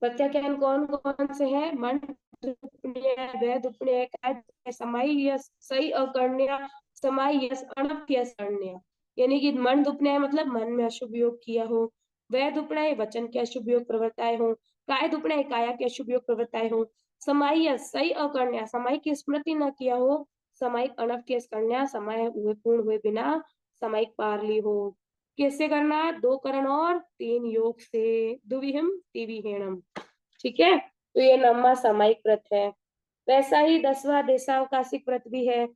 प्रत्याख्यान कौन कौन से है? मन दुपण्य, वै दुपण्य, समाई यस सही अकर्ण्य, समाई यस अनप्य कर्ण्य। यानी कि मन दुपण्य मतलब मन में अशुभ योग किया हो, वै दुपण्य वचन के अशुभ योग प्रवर्ताए हो, काय दुपण्य काया के अशुभ योग प्रवर्ताए हो, समाई यस सही अकर्ण्य समाई की स्मृति न किया हो, समाई अनप्य कर्ण्य समय हुए पूर्ण हुए बिना समाई पार ली हो। कैसे करना? 2 करण और 3 योग से, दुविहिम तिविहीणम। ठीक है, तो ये नवमा सामायिक व्रत है। वैसा ही 10वां देशावकाशिक व्रत भी है।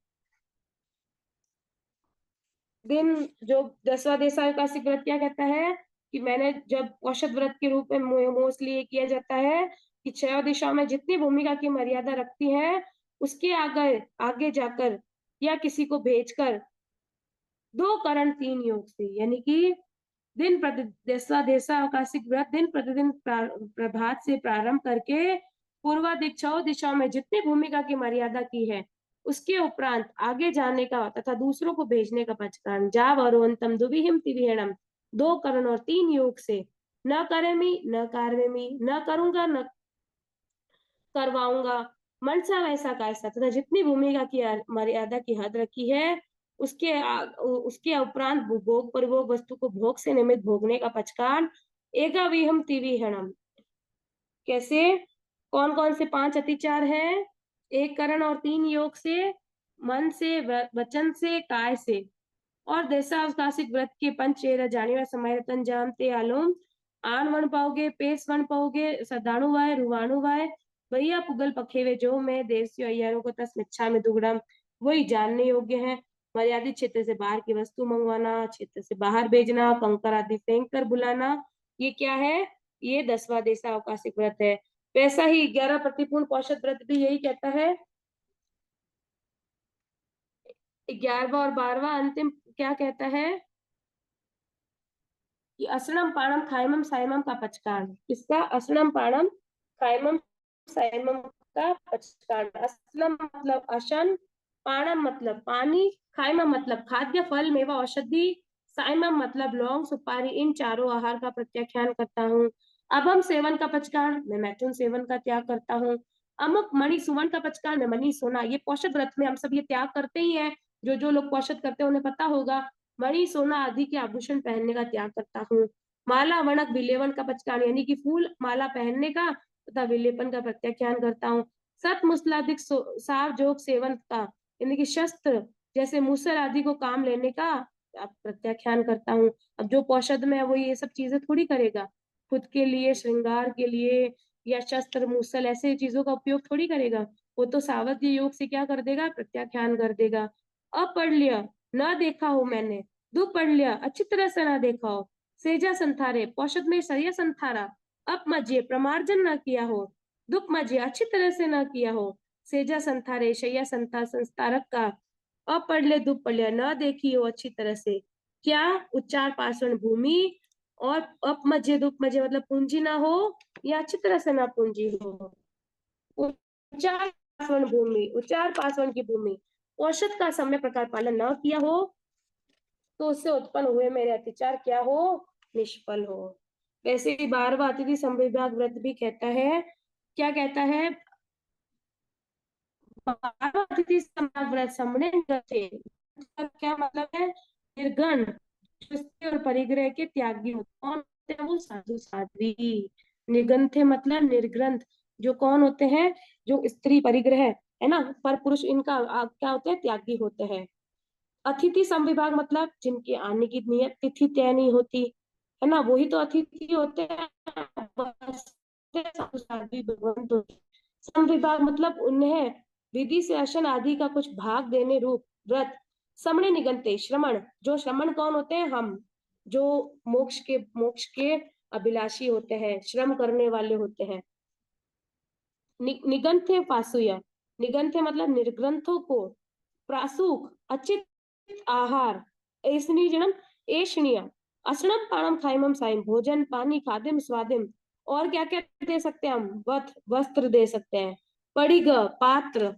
दिन जो 10वां देशावकाशिक व्रत क्या कहता है कि मैंने जब औषध व्रत के रूप में मोस्टली ये किया जाता है कि 6 दिशाओं में जितनी भूमिका की मर्यादा रखती है उसके आगे आगे जाकर या किसी को भेजकर 2 करण 3 योग से, यानी कि दिन देशावकाशिक व्रत दिन प्रतिदिन प्रभात से प्रारंभ करके पूर्वाधिक 6 दिशाओं में जितनी भूमिका की मर्यादा की है उसके उपरांत आगे जाने का तथा दूसरों को भेजने का पचकान जाव अरुवंतम दुविहिम तिविहीणम 2 करण और 3 योग से न करेमी न कार्वेमी, न करूंगा न करवाऊंगा, मनसा वैसा कैसा, तथा जितनी भूमिका की मर्यादा की हद रखी है उसके उपरांत भोग परिभोग वस्तु को भोग से निमित्त भोगने का पचकान एकाविहम तिविहणम। कैसे? कौन कौन से 5 अतिचार है? 1 करण और 3 योग से, मन से, वचन से, काय से। और देशावकाशिक व्रत के पंचेर जानिवा समय रतन जानते आलोम आन वन पाओगे, पेस वन पाओगे, सदाणु वाय रुवाणु वाय भैया पुगल पखेवे जो मैं देवसियों अय्यारों को तस मिच्छा में दुगड़म, वही जानने योग्य है। मर्यादित क्षेत्र से बाहर की वस्तु मंगवाना, क्षेत्र से बाहर भेजना, कंकर आदि फेंक कर बुलाना, ये क्या है? ये 10वां देशावकाशिक व्रत है। वैसा ही 11 प्रतिपूर्ण पौषध व्रत भी यही कहता है। 11वां और 12वां अंतिम क्या कहता है कि असनम पाणम खायमम सायमम का पचकान। किसका? असनम पाणम खायमम सायमम का पचकान। असनम मतलब अशन, पाणम मतलब पानी, खायमम मतलब खाद्य फल मेवा औषधि, सायमम मतलब लौंग सुपारी, इन चारों आहार का प्रत्याख्यान करता हूँ। अब हम सेवन का पचकान, मैं मैथुन सेवन का त्याग करता हूँ। अमुक मणि सुवर्ण का पचकान, मैं मणि सोना, ये पौषध व्रत में हम सब ये त्याग करते ही है। जो लोग पौषध करते हैं उन्हें पता होगा। मणि सोना आदि के आभूषण पहनने का त्याग करता हूँ। माला वणक विलेवन का पचकान, यानी कि फूल माला पहनने का तथा विलेपन का प्रत्याख्यान करता हूँ। सत मुसलाधिक साव जोग सेवन का, यानी कि शस्त्र जैसे मूसल आदि को काम लेने का प्रत्याख्यान करता हूँ। अब जो पौषध में है वो ये सब चीजें थोड़ी करेगा, खुद के लिए श्रृंगार के लिए या शस्त्र मूसल ऐसे चीजों का उपयोग थोड़ी करेगा। वो तो सावध्य योग से क्या कर देगा? प्रत्याख्यान कर देगा। अब पढ़ लिया, न देखा हो मैंने, दो पढ़ लिया, अच्छी तरह से ना देखा हो, सेजा संथारे पौषध में सरिया संथारा, अब मजे प्रमार्जन न किया हो, दुख मजे अच्छी तरह से न किया हो, सेजा संथारे शैया संथा संस्तारक का, अब पढ़ ले दुख पढ़ लिया, न देखी हो अच्छी तरह से, क्या? उच्चार पाषण भूमि, और अप मजे दुख मजे मतलब पूंजी ना हो या अच्छी तरह से ना पूंजी हो। उच्चार पाषण भूमि, उच्चार पाषण की भूमि, औषध का समय प्रकार पालन न किया हो तो उससे उत्पन्न हुए मेरे अत्याचार क्या हो? निष्फल हो। वैसे ही 12वां अतिथि संविभाग व्रत भी कहता है, क्या कहता है? 12वां अतिथि संविभाग व्रत समणे क्या मतलब है? निर्गण और परिग्रह के त्यागी कौन होते हैं? वो साधु साध्वी। निगंथे मतलब निर्ग्रंथ, जो कौन होते हैं? जो स्त्री परिग्रह है ना, पर पुरुष इनका क्या होते हैं? त्यागी होते हैं। अतिथि संविभाग मतलब जिनके आने की नियत तिथि तय नहीं होती है ना, वही तो अतिथि होते हैं। संविभाग मतलब उन्हें विधि से अशन आदि का कुछ भाग देने रूप व्रत। समणे निगंते श्रमण, जो श्रमण कौन होते हैं? हम जो मोक्ष के अभिलाषी होते हैं, श्रम करने वाले होते हैं। निगंथे पासुया, निगंथे मतलब निर्ग्रंथों को, प्रासूक अचित आहार, ऐसनीजनम ऐशनीय, असनम पाणम खाइमम साइम, भोजन पानी खादिम स्वादिम, और क्या क्या दे सकते हैं हम? वस्त्र दे सकते हैं, पड़िग पात्र,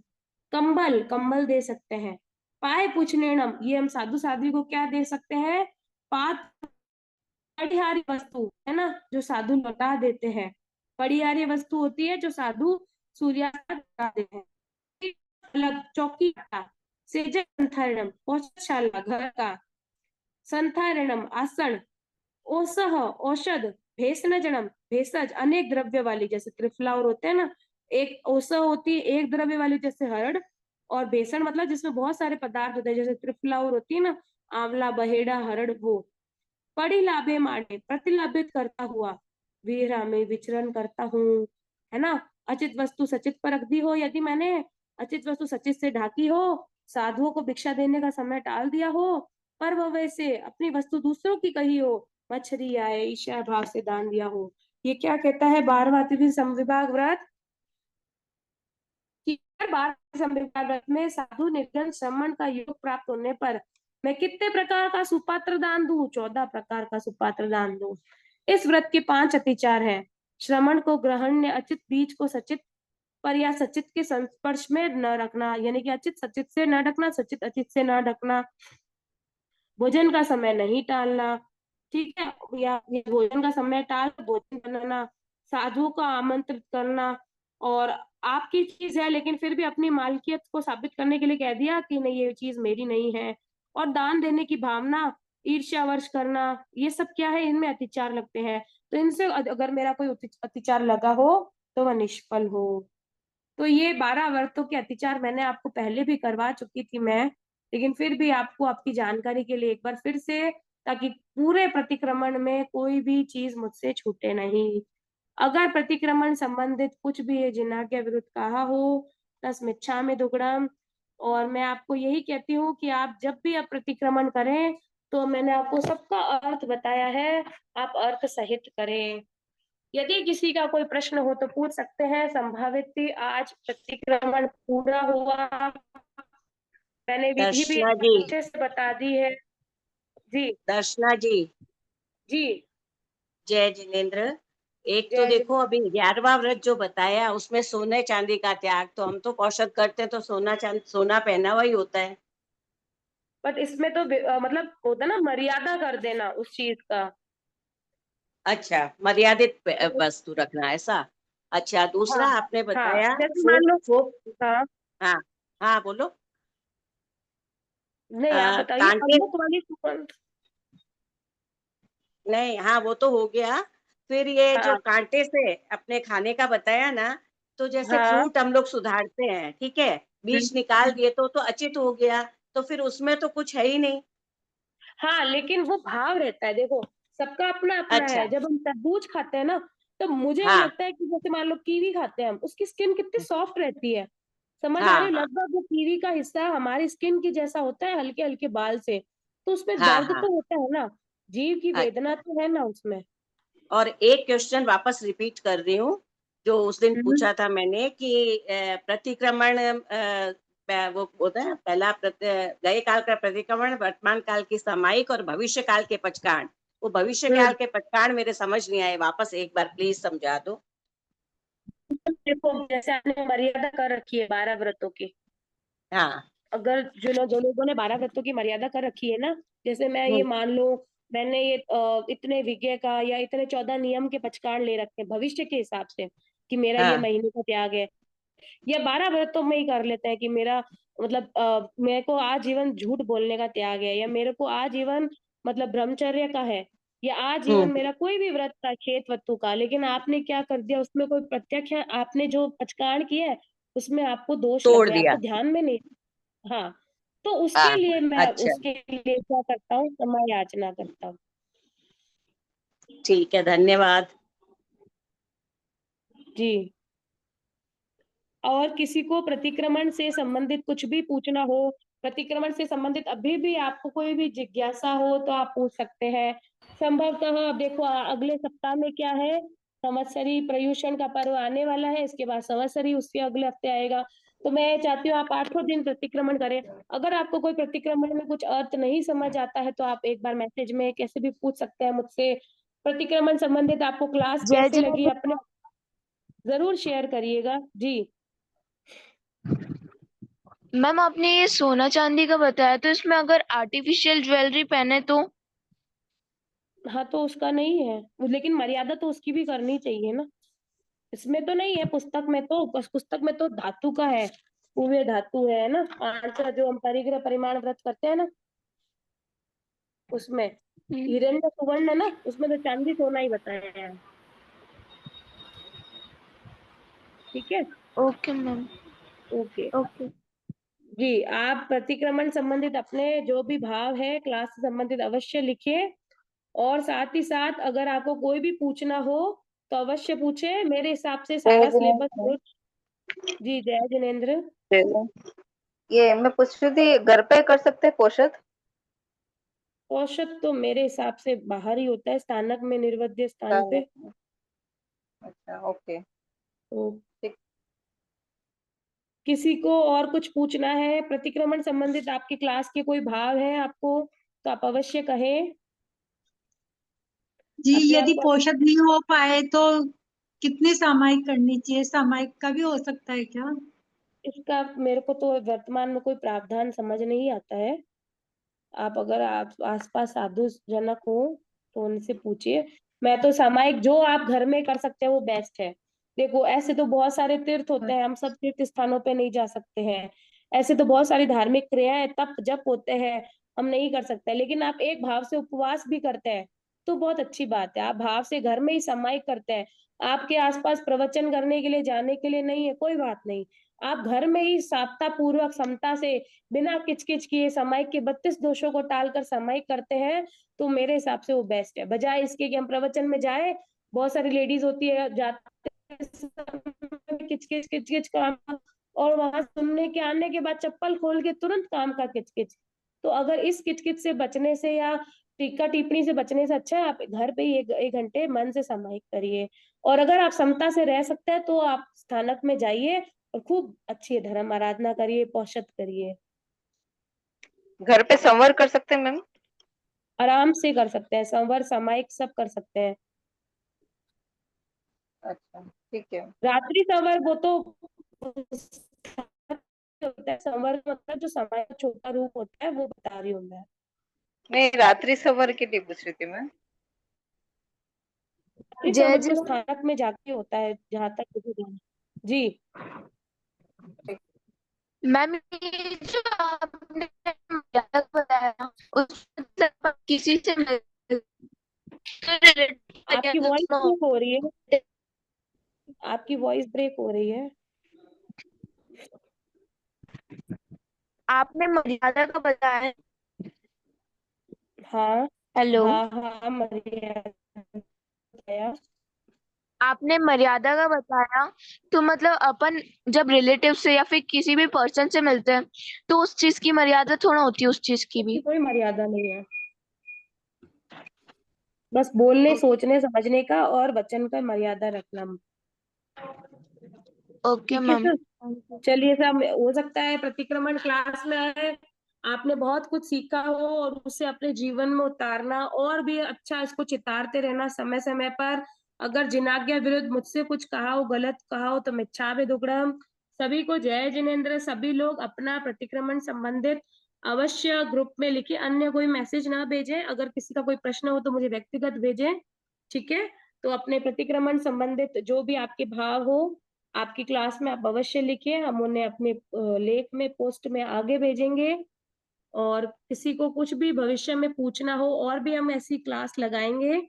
कंबल, कंबल दे सकते हैं। पाय पूछनेणम, ये हम साधु साध्वी को क्या दे सकते हैं? पात पडिहारी वस्तु, है ना, जो साधु लौटा देते हैं। पडिहारी वस्तु होती है जो साधु सूर्यास्त लौटा देते हैं। अलग चौकी का, सेजन संथारणम, औषधशाला घर का, संथारणम आसन, ओसह औषध, भेषणजनम भेषज, अनेक द्रव्य वाली, जैसे त्रिफ्लावर होते हैं ना, एक ओसह होती है एक द्रव्य वाली जैसे हरड़, और बेसन मतलब जिसमें बहुत सारे पदार्थ होते हैं, जैसे त्रिफ्लावर होती है ना, आंवला, बहेड़ा, हरड़, वो। परिलाभे माने, प्रतिलाभित करता हुआ, वीरा में विचरण करता हूँ, है ना। अचित वस्तु सचित पर रख दी हो, यदि मैंने अचित वस्तु सचित से ढाकी हो, साधुओं को भिक्षा देने का समय टाल दिया हो, पर वह वैसे अपनी वस्तु दूसरों की कही हो, मछली आए ईर्ष्या भाव से दान दिया हो। ये क्या कहता है 12वां तिथि समविभाग व्रत कि 12वें समविभाग व्रत में साधु निर्जन श्रमण का योग प्राप्त होने पर मैं कितने प्रकार का सुपात्र दान दूं? 14 प्रकार का सुपात्र दान दूं। इस व्रत के 5 अतिचार हैं। श्रमण को ग्रहण्य, अचित बीज को सचित पर या सचित के संस्पर्श में न रखना, यानी कि अचित सचित से न ढकना, सचित अचित से न ढकना। भोजन का समय नहीं टालना, ठीक है, या भोजन का समय टाल भोजन बनाना, साधुओं को आमंत्रित करना, और आपकी चीज है लेकिन फिर भी अपनी मालकियत को साबित करने के लिए कह दिया कि नहीं ये चीज मेरी नहीं है, और दान देने की भावना, ईर्ष्यावर्ष करना, ये सब क्या है, इनमें अतिचार लगते हैं। तो इनसे अगर मेरा कोई अतिचार लगा हो तो वह निष्फल हो। तो ये 12 व्रतों के अतिचार मैंने आपको पहले भी करवा चुकी थी मैं, लेकिन फिर भी आपको आपकी जानकारी के लिए एक बार फिर से, ताकि पूरे प्रतिक्रमण में कोई भी चीज मुझसे छूटे नहीं। अगर प्रतिक्रमण संबंधित कुछ भी ये जिन्ना के विरुद्ध कहा हो, तस्मिच्छामि दुक्कडम। और मैं आपको यही कहती हूँ कि आप जब भी आप प्रतिक्रमण करें, तो मैंने आपको सबका अर्थ बताया है, आप अर्थ सहित करें। यदि किसी का कोई प्रश्न हो तो पूछ सकते हैं। संभावित ही आज प्रतिक्रमण पूरा हुआ, मैंने विधि भी दर्शना जी, अच्छे से बता दी है। जी दर्शना जी, जी। जय जिनेन्द्र। एक तो जय देखो, जिनेन्द्र। अभी 11वां व्रत जो बताया उसमें सोने चांदी का त्याग, तो हम तो औषध करते हैं तो सोना पहना हुआ ही होता है। बट इसमें तो मतलब होता ना मर्यादा कर देना उस चीज का। अच्छा, मर्यादित वस्तु रखना, ऐसा। अच्छा, हाँ दूसरा आपने हाँ, बताया जैसे मान फोक लो। फोक। हाँ, हाँ हाँ, बोलो। नहीं आप बताइए कांटे, अमृत वाली सुगंध। नहीं, हाँ वो तो हो गया। फिर ये जो हाँ कांटे से अपने खाने का बताया ना, तो जैसे हाँ। फ्रूट हम लोग सुधारते हैं, ठीक है, बीज निकाल दिए तो अचित हो गया, तो फिर उसमें तो कुछ है ही नहीं। हाँ, लेकिन वो भाव रहता है, देखो सबका अपना अपना अच्छा। है। जब हम तरबूज खाते हैं ना, तो मुझे ये हाँ लगता है कि जैसे मान लो कीवी खाते हैं हम, उसकी स्किन कितनी सॉफ्ट रहती है, समझ आ हाँ रही है? हाँ लगभग वो कीवी का हिस्सा हमारी स्किन की जैसा होता है, हल्के हल्के बाल से। तो उसमें हाँ दर्द हाँ। तो होता है ना, जीव की वेदना अच्छा, तो है ना उसमें। और एक क्वेश्चन वापस रिपीट कर रही हूँ, जो उस दिन हम्म। पूछा था मैंने कि प्रतिक्रमण, वो होता है पहला गए काल का प्रतिक्रमण, वर्तमान काल की सामायिक और भविष्य काल के पचकांड। वो भविष्य काल के पचकांड मेरे समझ नहीं आए, वापस एक बार प्लीज समझा दो। देखो जैसे आपने मर्यादा कर रखी है 12 व्रतों की, हाँ। अगर जो लोगों ने 12 व्रतों की मर्यादा कर रखी है ना, जैसे मैं ये हम्म। मान लो, मैंने ये इतने विज्ञ का या इतने 14 नियम के पचकांड ले रखे हैं भविष्य के हिसाब से, कि मेरा ये हाँ, महीने का त्याग है, या 12 व्रतों में ही कर लेते हैं कि मेरा मतलब मेरे को आजीवन झूठ बोलने का त्याग है, या मेरे को आजीवन मतलब ब्रह्मचर्य का है, या आजीवन हम्म, मेरा कोई भी व्रत का खेत वत्तु का। लेकिन आपने क्या कर दिया, उसमें कोई प्रत्यक्ष आपने जो पचकांड किया है उसमें आपको दोष लग तोड़ गया, दिया। आपको ध्यान में नहीं। हाँ, तो उसके हाँ, लिए मैं अच्छा, उसके लिए क्या करता हूँ, क्षमा याचना करता हूँ। ठीक है, धन्यवाद। जी। और किसी को प्रतिक्रमण से संबंधित कुछ भी पूछना हो, प्रतिक्रमण से संबंधित अभी भी आपको कोई भी जिज्ञासा हो तो आप पूछ सकते हैं। संभवतः अब देखो अगले सप्ताह में क्या है, संवत्सरी पर्युषण का पर्व आने वाला है, इसके बाद संवत्सरी उसके अगले हफ्ते आएगा। तो मैं चाहती हूँ आप 8 दिन प्रतिक्रमण करें। अगर आपको कोई प्रतिक्रमण में कुछ अर्थ नहीं समझ आता है तो आप एक बार मैसेज में कैसे भी पूछ सकते हैं मुझसे। प्रतिक्रमण संबंधित आपको क्लास जय कैसे लगी जिनेन्द्र। अपने जरूर शेयर करिएगा। जी। मैम आपने ये सोना चांदी का बताया, तो इसमें अगर आर्टिफिशियल ज्वेलरी पहने तो? हाँ तो उसका नहीं है लेकिन मर्यादा तो उसकी भी करनी चाहिए ना। इसमें तो नहीं है, पुस्तक में तो, बस पुस्तक में तो धातु का है, पूरे धातु है ना, 5 जो हम परिग्रह परिमाण व्रत करते हैं ना, उसमें हिरण्य सुवर्ण है ना, उसमें तो चांदी सोना ही बताया है। ठीक है। Okay ma'am. Okay okay. जी, आप प्रतिक्रमण संबंधित अपने जो भी भाव है क्लास से संबंधित अवश्य लिखिए, और साथ ही साथ अगर आपको कोई भी पूछना हो तो अवश्य पूछे। मेरे हिसाब से सारा सिलेबस हो। जी जय जिनेन्द्र। ये मैं पूछ रही थी, घर पे कर सकते हैं पोषद? औषध तो मेरे हिसाब से बाहर ही होता है, स्थानक में, निर्वध्य स्थान पे। अच्छा ओके तो ठीक। किसी को और कुछ पूछना है प्रतिक्रमण संबंधित, आपकी क्लास के कोई भाव है आपको तो आप अवश्य कहें। जी, अपने आप यदि को पोषद नहीं हो पाए तो कितनी सामायिक करनी चाहिए? सामायिक का भी हो सकता है क्या? इसका मेरे को तो वर्तमान में कोई प्रावधान समझ नहीं आता है। आप अगर आप आसपास साधु जनक हो तो उनसे पूछिए। मैं तो सामायिक जो आप घर में कर सकते हैं वो बेस्ट है। देखो ऐसे तो बहुत सारे तीर्थ होते हैं, हम सब तीर्थ स्थानों पे नहीं जा सकते हैं। ऐसे तो बहुत सारी धार्मिक क्रियाएं तप जप होते हैं, हम नहीं कर सकते, लेकिन आप एक भाव से उपवास भी करते हैं तो बहुत अच्छी बात है। आप भाव से घर में ही सामायिक करते हैं, आपके आसपास प्रवचन करने के लिए जाने के लिए नहीं है, कोई बात नहीं। आप घर में ही साधता पूर्वक समता से बिना किचकिच किए सामायिक के 32 दोषों को टालकर सामायिक करते हैं तो मेरे हिसाब से वो बेस्ट है, बजाय इसके कि हम प्रवचन में जाए। बहुत सारी लेडीज होती है जाते समय किचकिच किचकिच काम, और वहां सुनने के आने के बाद चप्पल खोल के तुरंत काम का किचकिच। तो अगर इस किचकिच से बचने से या टीका टिप्पणी से बचने से अच्छा है आप घर पे ही एक घंटे मन से सामायिक करिए। और अगर आप समता से रह सकते हैं तो आप स्थानक में जाइए और खूब अच्छी धर्म आराधना करिए, पौषद करिए। घर पे संवर कर सकते हैं मैम? आराम से कर सकते हैं, संवर सामायिक सब कर सकते हैं। अच्छा ठीक है। रात्रि संवर वो तो होता है, संवर मतलब जो समय का छोटा रूप होता है वो बता रही हूँ मैं। नहीं, रात्रि संवर के लिए पूछ रही थी मैं। रात्रि जय संवर तो जिनेन्द्र स्थानक में जाके होता है जहां तक मुझे जाना। जी मैम, ये जो आपने मर्यादा बताया उसमें किसी से आपकी वॉइस ब्रेक हो रही है, आपकी वॉइस ब्रेक हो रही है। आपने मर्यादा का बताया। हाँ हेलो। हाँ हाँ मरिया आपने मर्यादा का बताया, तो मतलब अपन जब रिलेटिव से या फिर किसी भी पर्सन से मिलते हैं तो उस चीज की मर्यादा थोड़ा होती है, उस चीज की उसकी भी। कोई मर्यादा नहीं है, बस बोलने सोचने समझने का और वचन का मर्यादा रखना। ओके ठीक है मैम। सर। चलिए सर, हो सकता है प्रतिक्रमण क्लास में आपने बहुत कुछ सीखा हो और उसे अपने जीवन में उतारना और भी अच्छा, इसको चितारते रहना समय समय पर। अगर जिनाज्ञा विरुद्ध मुझसे कुछ कहा हो, गलत कहा हो तो मिच्छामि दुक्कडम। सभी को जय जिनेन्द्र। सभी लोग अपना प्रतिक्रमण संबंधित अवश्य ग्रुप में लिखे, अन्य कोई मैसेज ना भेजें। अगर किसी का कोई प्रश्न हो तो मुझे व्यक्तिगत भेजें, ठीक है। तो अपने प्रतिक्रमण संबंधित जो भी आपके भाव हो आपकी क्लास में आप अवश्य लिखिए, हम उन्हें अपने लेख में पोस्ट में आगे भेजेंगे। और किसी को कुछ भी भविष्य में पूछना हो और भी हम ऐसी क्लास लगाएंगे,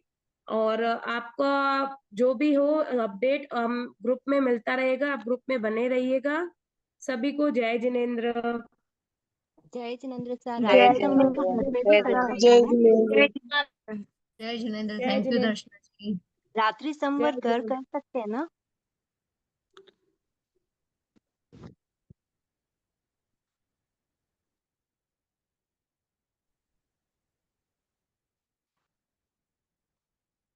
और आपका जो भी हो अपडेट हम ग्रुप में मिलता रहेगा, आप ग्रुप में बने रहिएगा। सभी को जय जिनेन्द्र। जय जिनेन्द्र सर। जय जय रात्रि संवर को जिनेन्द्र। घर पे भी जय कर जिनेन्द्र। सकते जय हैं? जिनेन्द्र। जय जिनेन्द्र। जय थैंक यू जिनेन्द्र। दर्शना जी। रात्रि जय संवर घर जिनेन्द्र। कर सकते हैं ना?